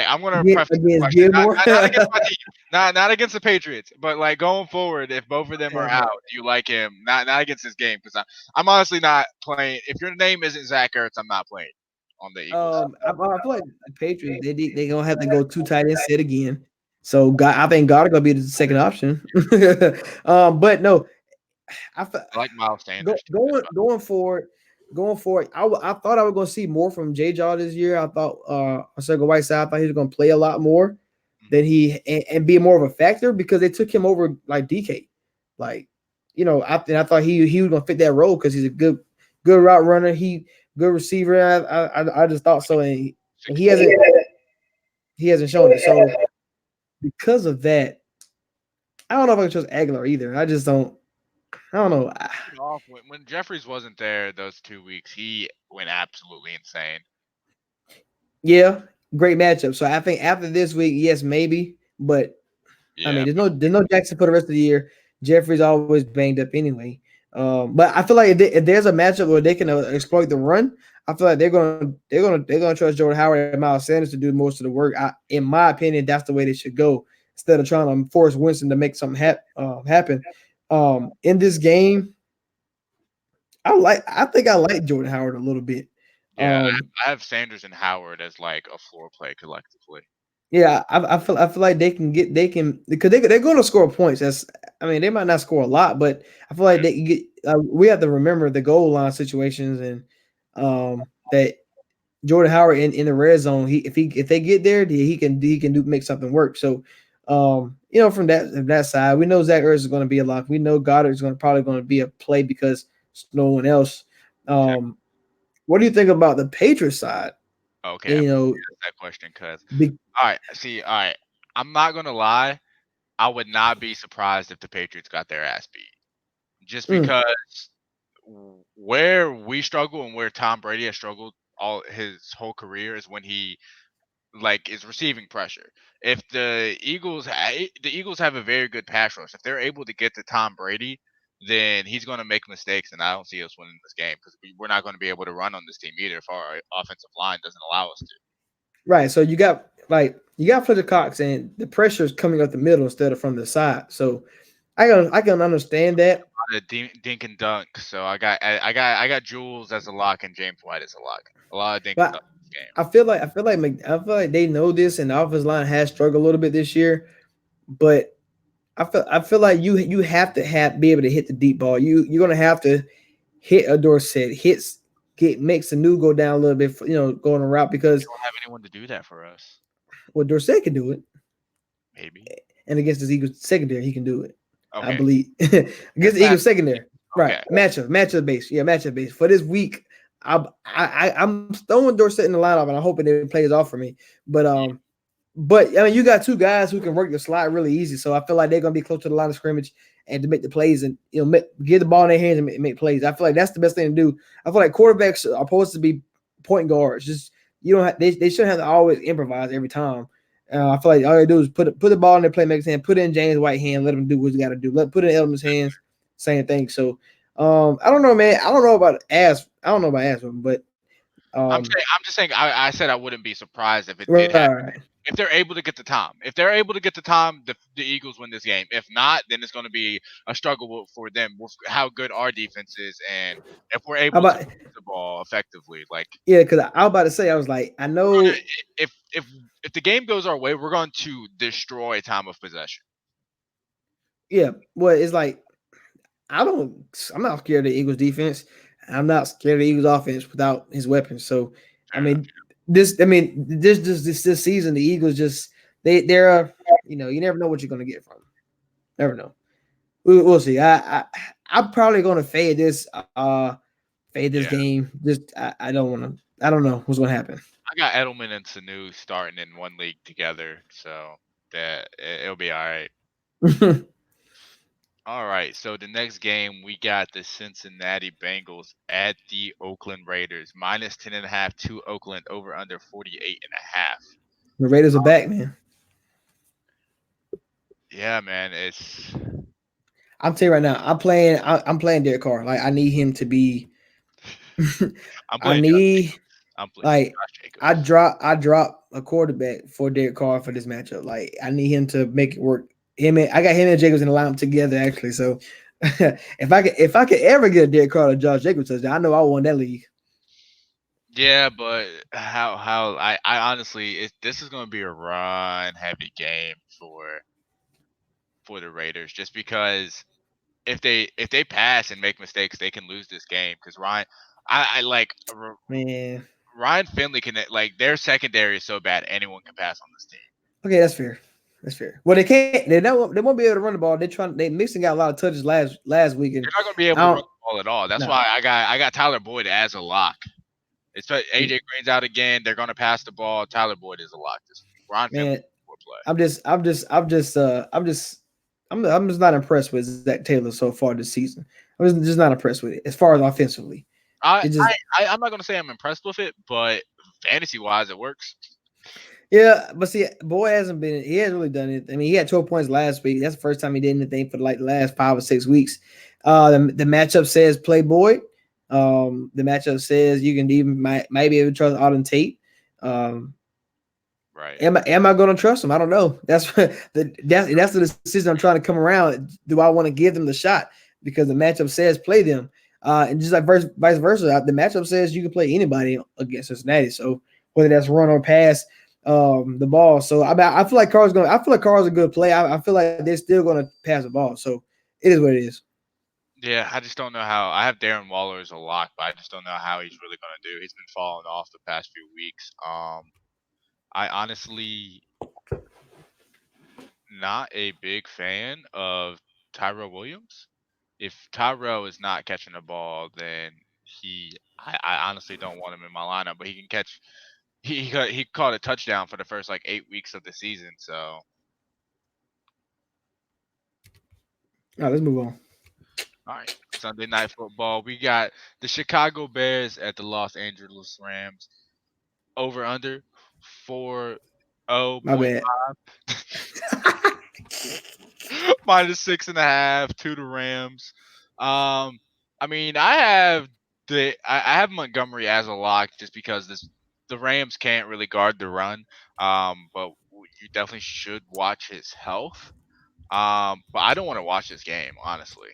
I'm gonna preface the question not against my team, not against the Patriots, but like going forward, if both of them are out, do you like him? Not against this game because I'm honestly not playing. If your name isn't Zach Ertz, I'm not playing on the Eagles. I feel like the Patriots they gonna have to go 2 tight ends set again. So I think God gonna be the second option. But no, I like Miles Sanders. Going forward. I thought I was going to see more from Jay Jaw this year. I thought Arcega Whiteside, I thought he was going to play a lot more than and be more of a factor because they took him over like DK. Like, I thought he was going to fit that role because he's a good route runner. Good receiver. I just thought so, and he hasn't shown it. So because of that, I don't know if I can trust Aguilar either. I just don't. I don't know. Off when Jeffries wasn't there those 2 weeks, he went absolutely insane. Yeah, great matchup. So I think after this week, yes, maybe, but I mean, Yeah, there's no Jackson for the rest of the year. Jeffrey's always banged up anyway. But I feel like if there's a matchup where they can exploit the run, I feel like they're gonna trust Jordan Howard and Miles Sanders to do most of the work. In my opinion, that's the way they should go instead of trying to force Winston to make something happen. In this game, I think I like Jordan Howard a little bit. yeah. Um, I have Sanders and Howard as like a floor play collectively. Yeah, I feel like they can because they're going to score points. I mean they might not score a lot, but I feel like Yeah, they can get. We have to remember the goal line situations and that Jordan Howard in the red zone. If they get there, he can do make something work. So from that side, we know Zach Ertz is going to be a lock. We know Goddard is probably going to be a play because there's no one else. okay. Um, what do you think about the Patriots side? Okay, I'm You glad know, you asked that question because big, all right. I'm not gonna lie. I would not be surprised if the Patriots got their ass beat. Just mm, because where we struggle and where Tom Brady has struggled all his whole career is when he like is receiving pressure. If the Eagles have a very good pass rush, if they're able to get to Tom Brady, then he's going to make mistakes, and I don't see us winning this game because we're not going to be able to run on this team either if our offensive line doesn't allow us to. right. So you got Fletcher Cox, and the pressure is coming up the middle instead of from the side. So I can understand that. Dink and dunk. So I got Jules as a lock and James White as a lock. A lot of dink and But dunk in this game. I feel like they know this, and the offensive line has struggled a little bit this year. But I feel like you have to be able to hit the deep ball. You're gonna have to hit a Dorsett, makes the new go down a little bit, going a route We because don't have anyone to do that for us. well Dorsett can do it, Maybe. and against the Eagles secondary he can do it. I Okay. believe against It's the not Eagles secondary. Right. okay. Matchup base. Yeah, matchup base. For this week, I'm throwing Dorsett in the lineup and I'm hoping it plays off for me. But Yeah. I mean you got two guys who can work the slot really easy. So I feel like they're gonna be close to the line of scrimmage and to make the plays and get the ball in their hands and make plays. I feel like that's the best thing to do. I feel like quarterbacks are supposed to be point guards. Just you don't have, they shouldn't have to always improvise every time. I feel like all they do is put the ball in their playmaker's hand, put it in James White hand, let him do what he got to do. Put it in Edelman's hands, same thing. So I don't know, man. I don't know about Aspen, but I'm just saying. I said I wouldn't be surprised if it did happen. right. If they're able to get the time. If they're able to get the time, the Eagles win this game. If not, then it's going to be a struggle for them with how good our defense is, and if we're How able to about move the ball effectively. Like yeah? Because I was about to say, I was like, I we're gonna, know, if the game goes our way, we're going to destroy time of possession. yeah. Well, it's like I'm not scared of the Eagles defense. I'm not scared of the Eagles offense without his weapons. So I Fair enough. mean, this season, the Eagles just they're you never know what you're gonna get from them. Never know. We'll see. I'm probably gonna fade this Yeah, game. Just I don't want to. I don't know what's gonna happen. I got Edelman and Sanu starting in one league together, so that it'll be all right. All right, so the next game we got the Cincinnati Bengals at the Oakland Raiders, minus 10.5 to Oakland, over under 48.5. The Raiders are back, man. Yeah, man, it's I'm telling you right now. I'm playing Derek Carr. Like I need him to be. I'm I playing Josh need Jacobs. I'm playing like Josh I Jacobs. drop a quarterback for Derek Carr for this matchup. Like I need him to make it work. I got him and Jacobs in the lineup together actually. So if I could ever get a Derek Carr or Josh Jacobs touchdown, I know I won that league. Yeah, but how I honestly this is going to be a run heavy game for the Raiders just because if they pass and make mistakes, they can lose this game because I like Man. Ryan Finley can like their secondary is so bad anyone can pass on this team. Okay, that's fair. That's fair. Well, they can't. They won't be able to run the ball. They Mixon got a lot of touches last week, and They're not going to be able I to run don't. the ball at all. That's No, why I got Tyler Boyd as a lock. It's AJ Green's out again. They're going to pass the ball. Tyler Boyd is a lock. This Ryan Finley man. will play. I'm just I'm just not impressed with Zach Taylor so far this season. Just not impressed with it as far as offensively. I, It just I, I'm not gonna say I'm impressed with it, but fantasy wise, it works. yeah, but see, boy hasn't been. He hasn't really done it. I mean, he had 12 points last week. That's the first time he did anything for like the last 5 or 6 weeks. The matchup says play Boyd. The matchup says you can even might be able to trust Auden Tate. Um, Right. am I going to trust him? I don't know. That's the decision I'm trying to come around. Do I want to give them the shot because the matchup says play them? And just like vice versa, the matchup says you can play anybody against Cincinnati. So whether that's run or pass, the ball. So I feel like Carr's going. I feel like Carr's a good play. I feel like they're still going to pass the ball. So it is what it is. Yeah, I just don't know how. I have Darren Waller as a lock, but I just don't know how he's really gonna do. He's been falling off the past few weeks. I honestly not a big fan of Tyrell Williams. If Tyrell is not catching the ball, then I honestly don't want him in my lineup. But he can catch. He caught a touchdown for the first like 8 weeks of the season. So All right, let's move on. all right, Sunday night football. We got the Chicago Bears at the Los Angeles Rams. Over under 4 My bad. 0.5. Minus 6.5 to the Rams. I mean, I have Montgomery as a lock just because the Rams can't really guard the run. But you definitely should watch his health. But I don't want to watch this game honestly.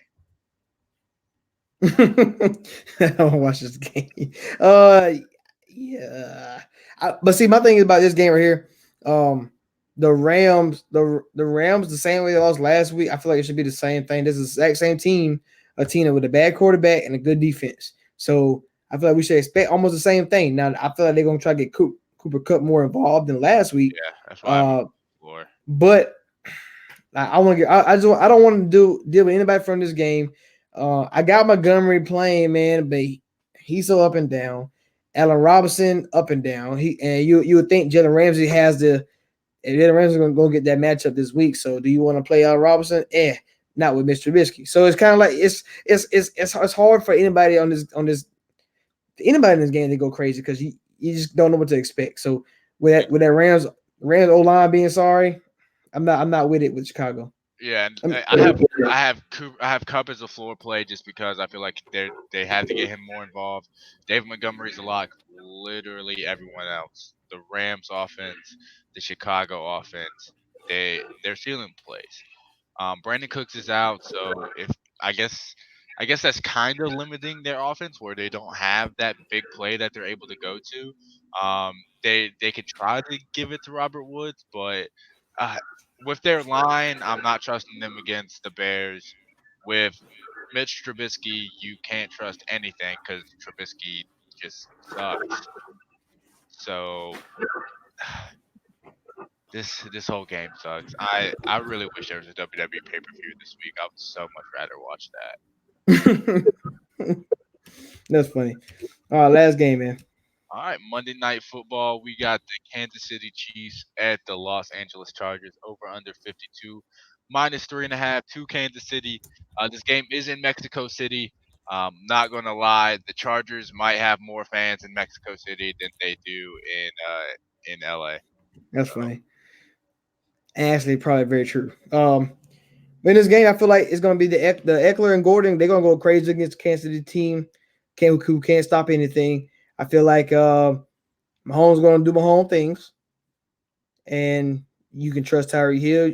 I don't watch this game. Uh, yeah. But see, my thing is about this game right here. Um, the Rams, the same way they lost last week. I feel like it should be the same thing. This is the exact same team, a team with a bad quarterback and a good defense. So I feel like we should expect almost the same thing. Now I feel like they're gonna try to get Cooper Cup more involved than last week. Yeah, that's why I'm Uh, for. but I want to get. I don't want to deal with anybody from this game. I got Montgomery playing, man, but he's so up and down. Allen Robinson up and down. You would think Jalen Ramsey has the. And Jalen Ramsey's gonna go get that matchup this week. So do you want to play Allen Robinson? Not with Mr. Trubisky. So it's kind of like it's hard for anybody on this anybody in this game to go crazy because you just don't know what to expect. So with that Rams O line being sorry, I'm not with it with Chicago. Yeah, and I'm, I have Cup as a floor play just because I feel like they have to get him more involved. David Montgomery's a lock. Literally everyone else, the Rams offense, the Chicago offense, they're stealing plays. Brandon Cooks is out, so if I guess I guess that's kind of limiting their offense where they don't have that big play that they're able to go to. They could try to give it to Robert Woods, but uh, with their line, I'm not trusting them against the Bears. With Mitch Trubisky, you can't trust anything because Trubisky just sucks. So this whole game sucks. I really wish there was a WWE pay per view this week. I would so much rather watch that. That's funny. All right, last game, man. All right, Monday Night Football. We got the Kansas City Chiefs at the Los Angeles Chargers over under 52, minus 3.5 to Kansas City. This game is in Mexico City. Not gonna lie, the Chargers might have more fans in Mexico City than they do in LA. That's funny. Actually, probably very true. In this game, I feel like it's gonna be the Eckler and Gordon. They're gonna go crazy against the Kansas City team, who can't stop anything. I feel like Mahomes gonna do Mahomes things, and you can trust Tyreek Hill.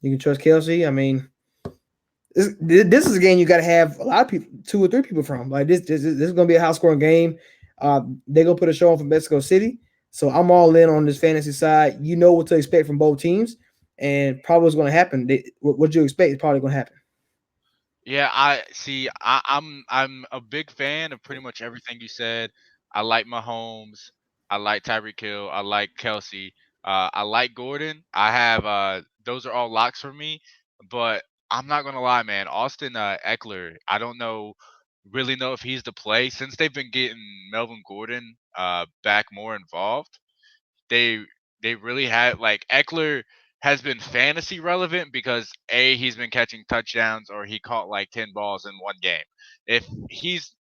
You can trust Kelsey. I mean, this is a game you got to have a lot of people, 2 or 3 people from. Like this is gonna be a high scoring game. They're gonna put a show on from Mexico City, so I'm all in on this fantasy side. You know what to expect from both teams, and probably what's going to happen. What you expect is probably going to happen. Yeah, I see. I'm a big fan of pretty much everything you said. I like Mahomes. I like Tyreek Hill. I like Kelsey. I like Gordon. I have those are all locks for me. But I'm not gonna lie, man. Austin Eckler. I don't really know if he's the play since they've been getting Melvin Gordon back more involved. They they really had like Eckler has been fantasy relevant because he's been catching touchdowns or he caught like 10 balls in one game. If he's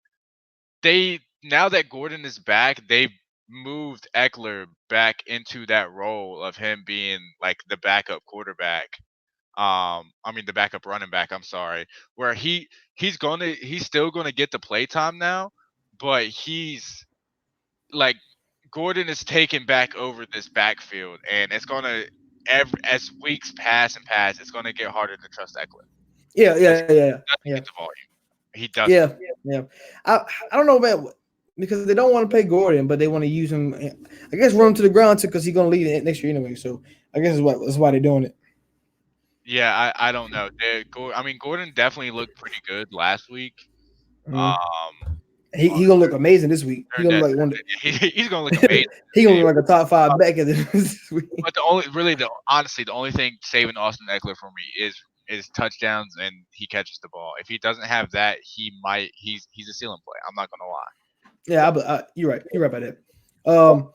they now that Gordon is back, they've moved Eckler back into that role of him being like the backup quarterback. I mean the backup running back, I'm sorry. Where he's still gonna get the play time now, but he's like Gordon is taking back over this backfield and it's gonna as weeks pass and pass, it's gonna get harder to trust Eckler. Yeah, Because yeah, yeah, he doesn't yeah, get the volume. He doesn't. yeah, yeah. I don't know about because they don't want to pay Gordon, but they want to use him. I guess run him to the ground too because he's gonna leave next year anyway. So I guess that's why they're doing it. Yeah, I don't know. I mean, Gordon definitely looked pretty good last week. Um, Mhm. He gonna look amazing this week. He third gonna that, look like one. he's gonna look amazing He this gonna game. look like a top five back at this week. But honestly, the only thing saving Austin Eckler for me is touchdowns and he catches the ball. If he doesn't have that, he's a ceiling play. I'm not gonna lie. Yeah, you're right. You're right about that.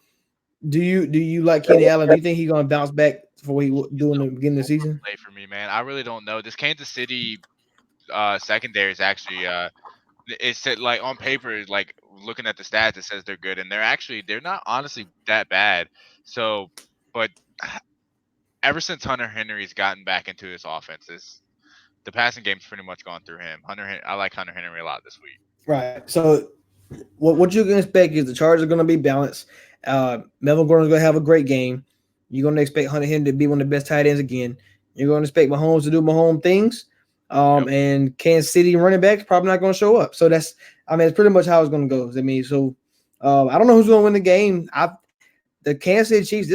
Do you like Kenny Allen? Do you think he's gonna bounce back for what he do in the beginning of the season? Play for me, man. I really don't know. This Kansas City secondary is actually it said like on paper, like looking at the stats, it says they're good, and they're not honestly that bad. So, but ever since Hunter Henry's gotten back into his offenses, the passing game's pretty much gone through him. I like Hunter Henry a lot this week. Right. So what you can expect is the Chargers are going to be balanced. Melvin Gordon's going to have a great game. You're going to expect Hunter Henry to be one of the best tight ends again. You're going to expect Mahomes to do Mahomes things. Yep. And Kansas City running backs probably not going to show up. So it's pretty much how it's going to go. I mean, so I don't know who's going to win the game. The Kansas City Chiefs.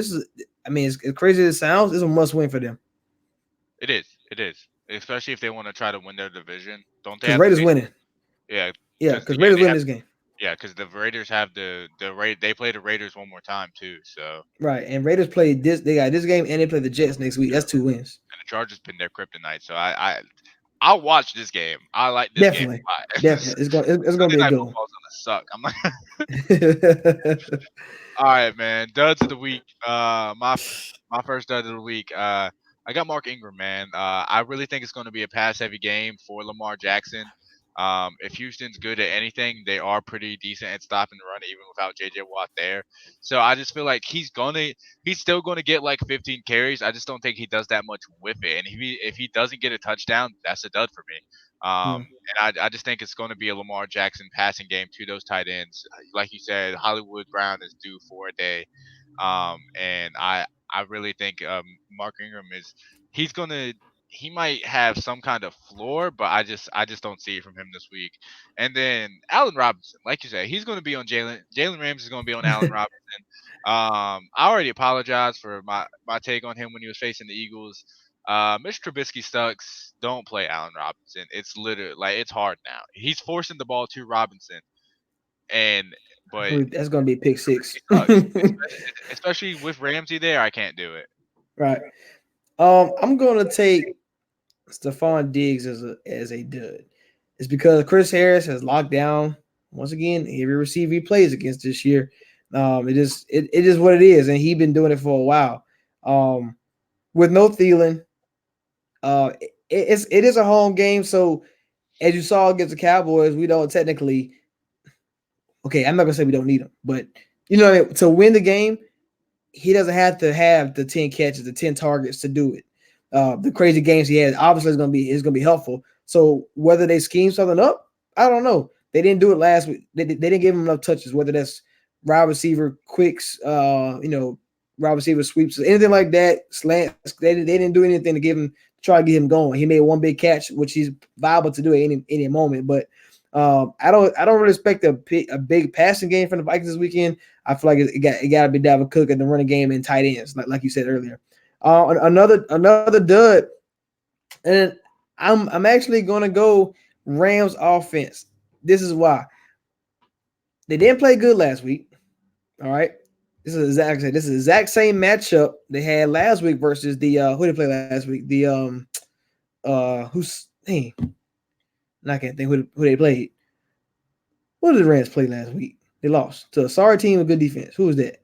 As crazy as it sounds, it's a must win for them. It is. It is. Especially if they want to try to win their division. Don't they Because have Raiders winning. Yeah. Yeah, because Raiders win this game. Yeah, because the Raiders have they play the Raiders one more time too. So right, and Raiders played this. They got this game, and they play the Jets next week. That's 2 wins. And the Chargers been their kryptonite. So I'll watch this game. I like this Definitely. game a lot. Definitely, it's gonna be a good one. Football's gonna suck. I'm like, all right, man. Duds of the week. My first dud of the week. I got Mark Ingram, man. I really think it's going to be a pass-heavy game for Lamar Jackson. If Houston's good at anything, they are pretty decent at stopping the run, even without J.J. Watt there. So I just feel like he's still gonna get like 15 carries. I just don't think he does that much with it. And if he doesn't get a touchdown, that's a dud for me. And I just think it's going to be a Lamar Jackson passing game to those tight ends. Like you said, Hollywood Brown is due for a day. And I really think Mark Ingram he's gonna he might have some kind of floor, but I just don't see it from him this week. And then Allen Robinson, like you said, he's going to be on Jalen Ramsey is going to be on Allen Robinson. I already apologized for my take on him when he was facing the Eagles. Mitch Trubisky sucks. Don't play Allen Robinson. It's literally like it's hard now. He's forcing the ball to Robinson, but that's gonna be pick six. especially with Ramsey there, I can't do it. Right. I'm gonna take Stephon Diggs as a dud. It's because Chris Harris has locked down once again every receiver he plays against this year. It is what it is, and he's been doing it for a while. With no Thielen, it is a home game. So as you saw against the Cowboys, we don't technically. Okay, I'm not gonna say we don't need him, but to win the game, he doesn't have to have the 10 catches, the 10 targets to do it. The crazy games he has obviously is gonna be helpful. So whether they scheme something up, I don't know. They didn't do it last week. They didn't give him enough touches, whether that's wide receiver quicks, wide receiver sweeps, anything like that, slants. They didn't do anything to try to get him going. He made one big catch, which he's viable to do at any moment. But I don't really expect a big passing game from the Vikings this weekend. I feel like it got to be Dalvin Cook in the running game and tight ends, like you said earlier. Another dud, and I'm actually gonna go Rams offense. This is why they didn't play good last week. All right, this is the exact same matchup they had last week versus the who they play last week. The who's I can't think who they played. What did the Rams play last week? They lost to a sorry team with good defense. Who was that?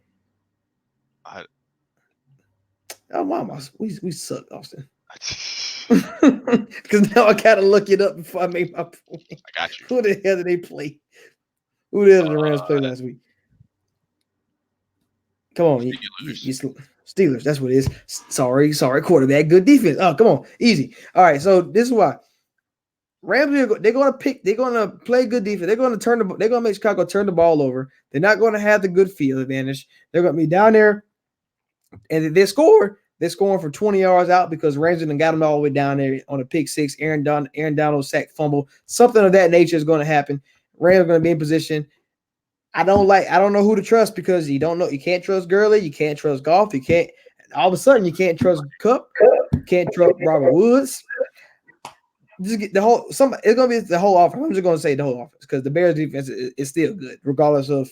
Oh, mama, we suck, Austin. Because now I gotta look it up before I make my point. I got you. Who the hell did they play? Who the hell did the Rams play last week? Come on, you Steelers. That's what it is. Sorry, quarterback. Good defense. Oh, come on, easy. All right, so this is why Rams they're going to pick. They're going to play good defense. They're going to make Chicago turn the ball over. They're not going to have the good field advantage. They're going to be down there, and if they score, they're scoring for 20 yards out because Rams got them all the way down there on a pick six. Aaron Donald sack fumble. Something of that nature is going to happen. Rams are going to be in position. I don't know who to trust because you don't know. You can't trust Gurley. You can't trust Goff. You can't. All of a sudden, you can't trust Kupp. You can't trust Robert Woods. Just get the whole. It's gonna be the whole offense. I'm just gonna say the whole offense because the Bears defense is still good, regardless of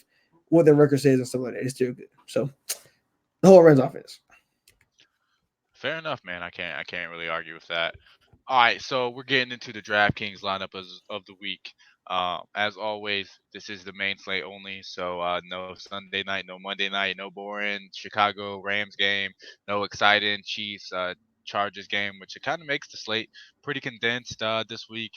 what their record says and stuff like that. It's still good. So the whole Rams offense. Fair enough, man. I can't really argue with that. All right, so we're getting into the DraftKings lineup of the week. As always, this is the main slate only. So no Sunday night, no Monday night, no boring Chicago Rams game, no exciting Chiefs Chargers game, which it kind of makes the slate pretty condensed this week.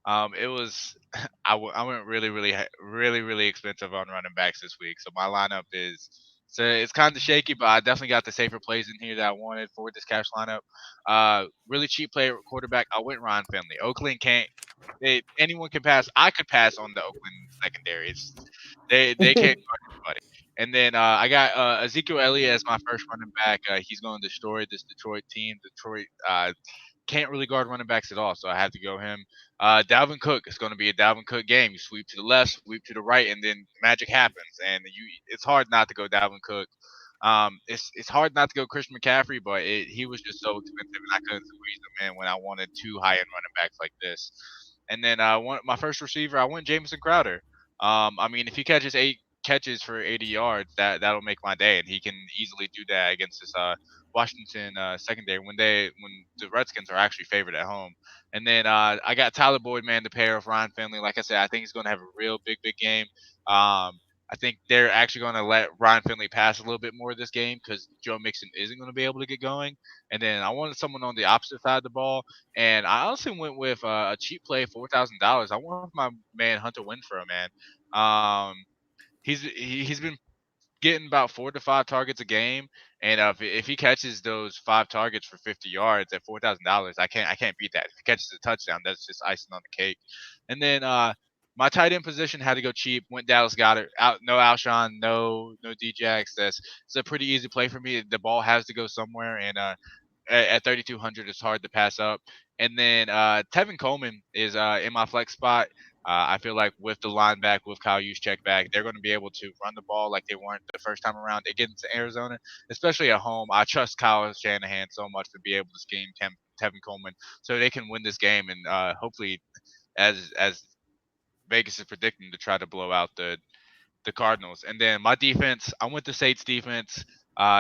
It was I went really expensive on running backs this week. So my lineup is. So it's kind of shaky, but I definitely got the safer plays in here that I wanted for this cash lineup. Really cheap player quarterback. I went Ryan Finley. Oakland can't. Anyone can pass. I could pass on the Oakland secondary. They can't guard anybody. And then I got Ezekiel Elliott as my first running back. He's going to destroy this Detroit team. Detroit can't really guard running backs at all, so I had to go him. Dalvin Cook. It's going to be a Dalvin Cook game. You sweep to the left, sweep to the right, and then magic happens. And it's hard not to go Dalvin Cook. It's hard not to go Christian McCaffrey, but he was just so expensive, and I couldn't squeeze him in when I wanted two high end running backs like this. And then my first receiver, I went Jamison Crowder. I mean, if he catches 8 catches for 80 yards, that'll make my day, and he can easily do that against this Washington secondary when the Redskins are actually favored at home. And then I got Tyler Boyd, man, the pair of Ryan Finley. Like I said, I think he's going to have a real big game. I think they're actually going to let Ryan Finley pass a little bit more this game because Joe Mixon isn't going to be able to get going. And then I wanted someone on the opposite side of the ball, and I honestly went with a cheap play, $4,000. I went with my man Hunter Winfrey, man. He's been getting about 4 to 5 targets a game, and if he catches those 5 targets for 50 yards at $4,000, I can't beat that. If he catches a touchdown, that's just icing on the cake. And then my tight end position had to go cheap. Went Dallas Goedert. No Alshon, no Djax. It's a pretty easy play for me. The ball has to go somewhere, and at 3,200, it's hard to pass up. And then Tevin Coleman is in my flex spot. I feel like with the line back, with Kyle Juszczyk back, they're going to be able to run the ball like they weren't the first time around. They get into Arizona, especially at home. I trust Kyle Shanahan so much to be able to scheme Tevin Coleman so they can win this game and hopefully, as Vegas is predicting, to try to blow out the Cardinals. And then my defense, I went to Saints defense.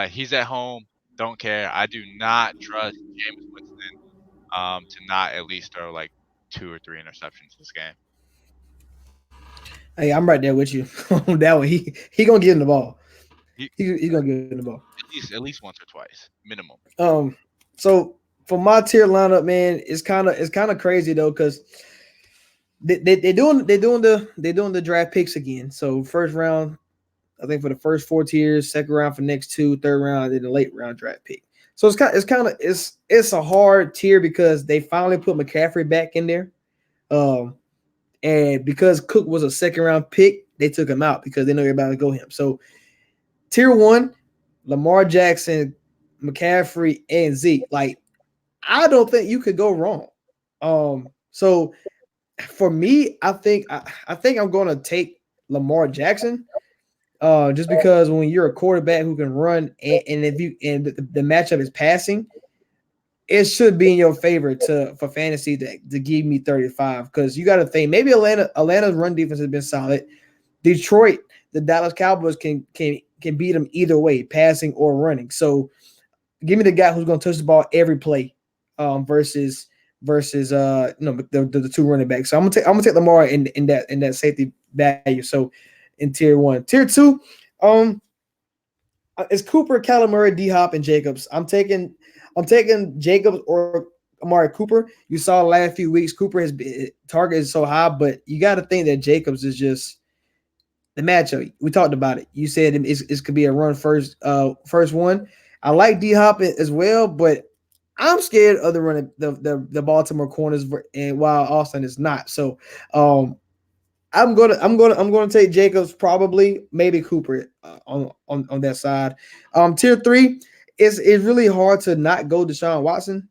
He's at home. Don't care. I do not trust James Winston to not at least throw like 2 or 3 interceptions this game. Hey, I'm right there with you on that one. He gonna get in the ball. He's gonna get in the ball at least once or twice minimum. So for my tier lineup, man, it's kind of crazy though because they're doing the draft picks again. So first round, I think for the first 4 tiers, second round for next 2, third round, then the late round draft pick. So it's a hard tier because they finally put McCaffrey back in there. And because Cook was a second round pick, they took him out because they know everybody to go him. So tier 1, Lamar Jackson, McCaffrey, and Zeke. Like, I don't think you could go wrong. So for me, I think I'm going to take Lamar Jackson. Just because when you're a quarterback who can run and the matchup is passing, it should be in your favor for fantasy to give me 35 because you got to think maybe Atlanta's run defense has been solid. Detroit, the Dallas Cowboys can beat them either way, passing or running. So give me the guy who's going to touch the ball every play, versus the 2 running backs. So I'm gonna take Lamar in that safety value. So in tier 1, tier 2, It's Cooper, Kyler Murray, D Hop, and Jacobs. I'm taking Jacobs or Amari Cooper. You saw the last few weeks, Cooper has been target is so high, but you got to think that Jacobs is just the matchup. We talked about it. You said it could be a run first one. I like D Hop as well, but I'm scared of the running the Baltimore corners, and while Austin is not. So um, I'm gonna take Jacobs, probably maybe Cooper on that side. Tier three is really hard to not go Deshaun Watson,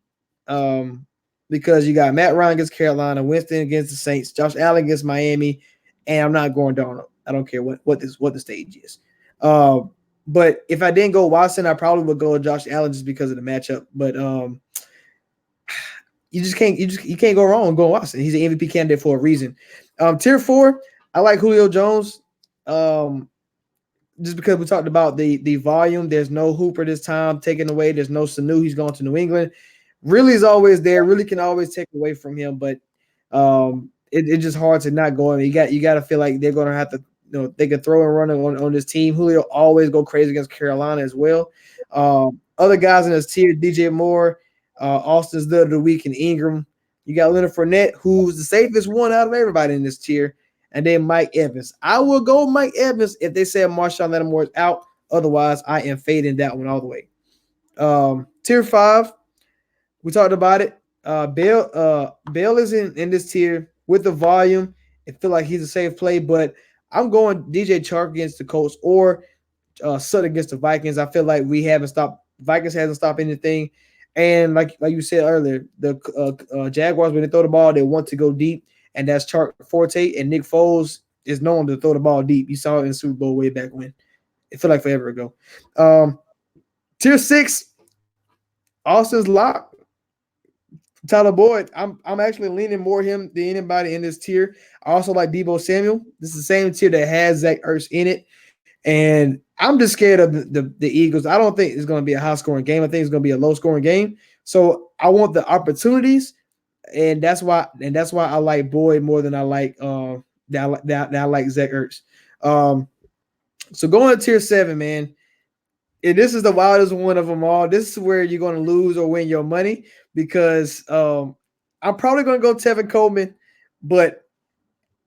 um, because you got Matt Ryan against Carolina, Winston against the Saints, Josh Allen against Miami, and I'm not going Darnold. I don't care what the stage is. But if I didn't go Watson, I probably would go Josh Allen just because of the matchup. But you can't go wrong going Watson. He's an MVP candidate for a reason. Tier four, I like Julio Jones. Um, just because we talked about the volume. There's no Hooper this time taken away. There's no Sanu. He's going to New England. Really is always there. Really can always take away from him, but it's just hard to not go. You got to feel like they're going to have to. They can throw and run on this team. Julio always go crazy against Carolina as well. Other guys in this tier, DJ Moore, Austin's the other week, and Ingram. You got Leonard Fournette, who's the safest one out of everybody in this tier, and then Mike Evans. I will go Mike Evans if they say Marshawn Lattimore is out. Otherwise, I am fading that one all the way. Tier five, we talked about it. Bell is in this tier with the volume. It feel like he's a safe play, but I'm going DJ Chark against the Colts or Sutton against the Vikings. I feel like Vikings hasn't stopped anything, and like you said earlier, the Jaguars, when they throw the ball, they want to go deep, and that's Chark forte. And Nick Foles is known to throw the ball deep. You saw it in the Super Bowl way back when. It felt like forever ago. Tier six, Austin's lock. Tyler Boyd, I'm actually leaning more him than anybody in this tier. I also like Deebo Samuel. This is the same tier that has Zach Ertz in it. And I'm just scared of the Eagles. I don't think it's going to be a high-scoring game. I think it's going to be a low-scoring game. So I want the opportunities, and that's why I like Boyd more than I like that I like Zach Ertz. So going to tier 7, man. And this is the wildest one of them all. This is where you're going to lose or win your money because I'm probably going to go Tevin Coleman, but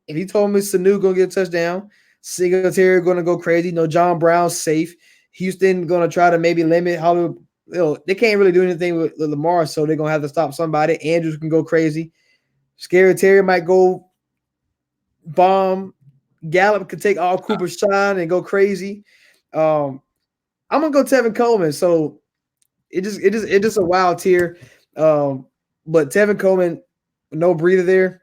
if you told me Sanu going to get a touchdown, Singletary going to go crazy, John Brown safe, Houston going to try to maybe limit Hollywood. They can't really do anything with Lamar, so they're going to have to stop somebody. Andrews can go crazy. Scary Terry might go bomb. Gallup could take all Cooper's shine and go crazy. I'm gonna go Tevin Coleman. So it just a wild tier. But Tevin Coleman, no breather there.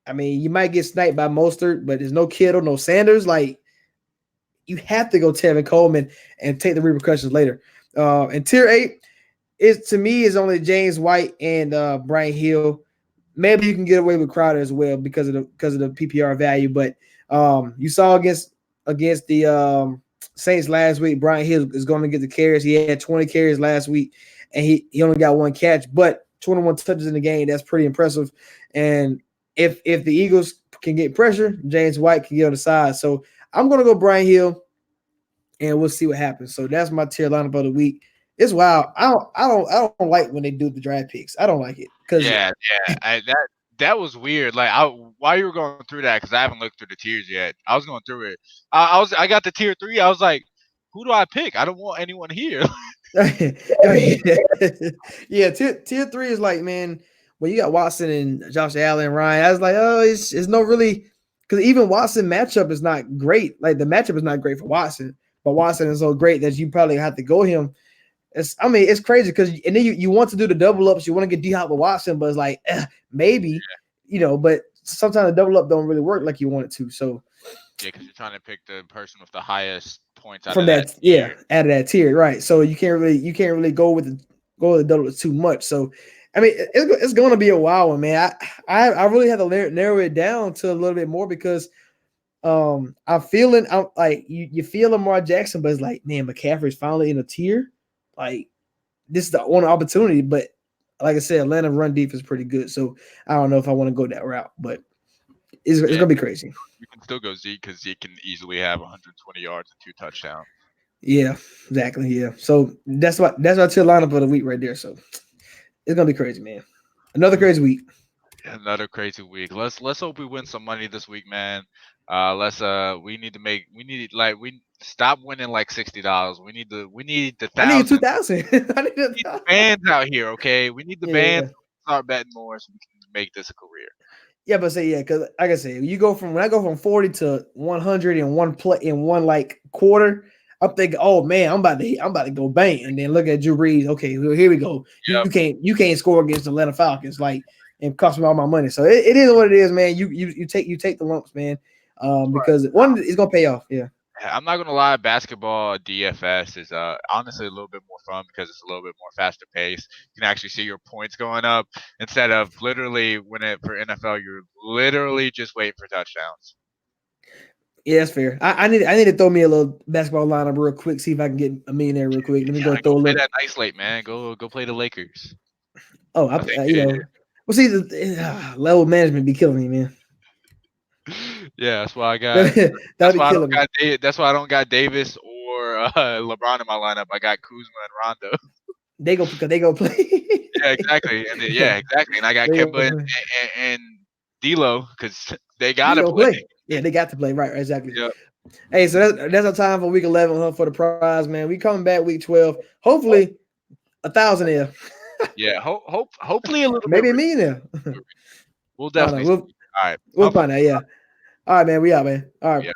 I mean, you might get sniped by Mostert, but there's no Kittle, no Sanders. Like, you have to go Tevin Coleman and take the repercussions later. And tier 8 to me is only James White and Brian Hill. Maybe you can get away with Crowder as well because of the PPR value. But you saw against the Saints last week, Brian Hill is going to get the carries. He had 20 carries last week, and he only got one catch, but 21 touches in the game. That's pretty impressive. And if the Eagles can get pressure, James White can get on the side. So I'm going to go Brian Hill, and we'll see what happens. So that's my tier lineup of the week. It's wild. I don't like when they do the draft picks. I don't like it because that was weird. Like, while you were going through that, because I haven't looked through the tiers yet. I was going through it. I got the tier 3. I was like, who do I pick? I don't want anyone here. Yeah, tier 3 is like, man, when you got Watson and Josh Allen, Ryan, I was like, oh, it's no really, because even Watson matchup is not great. Like, the matchup is not great for Watson, but Watson is so great that you probably have to go him. It's crazy because, and then you want to do the double ups, you want to get D-Hop with Watson, but it's like maybe, but sometimes the double up don't really work like you want it to. So yeah, because you're trying to pick the person with the highest points out from of that tier. out of that tier, right? So you can't really go with the double too much. So I mean, it's going to be a wild one, man. I really have to narrow it down to a little bit more because I'm like you feel Lamar Jackson, but it's like, man, McCaffrey's finally in a tier. Like, this is the one opportunity, but like I said, Atlanta run defense is pretty good. So I don't know if I want to go that route, but it's gonna be crazy. You can still go Zeke because Zeke can easily have 120 yards and 2 touchdowns. Yeah, exactly. Yeah. So that's our tier lineup of the week right there. So it's gonna be crazy, man. Another crazy week. Another crazy week. Let's hope we win some money this week, man. Let's we need like we stop winning like $60. We need the I need 1,000. 2,000. I need We need the 1,000. bands out here, okay? We need the Yeah. bands to start betting more so we can make this a career. Yeah, but say yeah, because like I say, when I go from 40 to 100 in one play in one like quarter, I'm thinking, oh man, I'm about to go bang, and then look at Drew Brees. Okay, well, here we go. Yep. You can't score against the Atlanta Falcons, like, and cost me all my money. So it is what it is, man. You take the lumps, man, because one is gonna pay off. Yeah. I'm not gonna lie, basketball DFS is honestly a little bit more fun because it's a little bit more faster paced. You can actually see your points going up instead of literally when it for NFL you're literally just waiting for touchdowns. Yeah, that's fair. I need to throw me a little basketball lineup real quick, see if I can get a millionaire real quick. Let me go Yeah, throw go a play little. that nice late, man. Go play the Lakers. Oh, I think well, see, the level management be killing me, man. yeah, that's why I got. That'll be killing me. That's why I don't got Davis or LeBron in my lineup. I got Kuzma and Rondo. They go play. Yeah, exactly. And yeah, exactly. And I got They go Kemba play. and D'Lo because they They gotta go play. play. Yeah, they got to play. Right, exactly. Yep. Hey, so that's our time for week 11 for the prize, man. We coming back week 12. Hopefully, 1,000 there. Yeah. Hopefully a little bit. Maybe a millionaire. We'll I don't know. definitely see. All right. We'll find out. Yeah. All right, man. We out, man. All right. Yeah.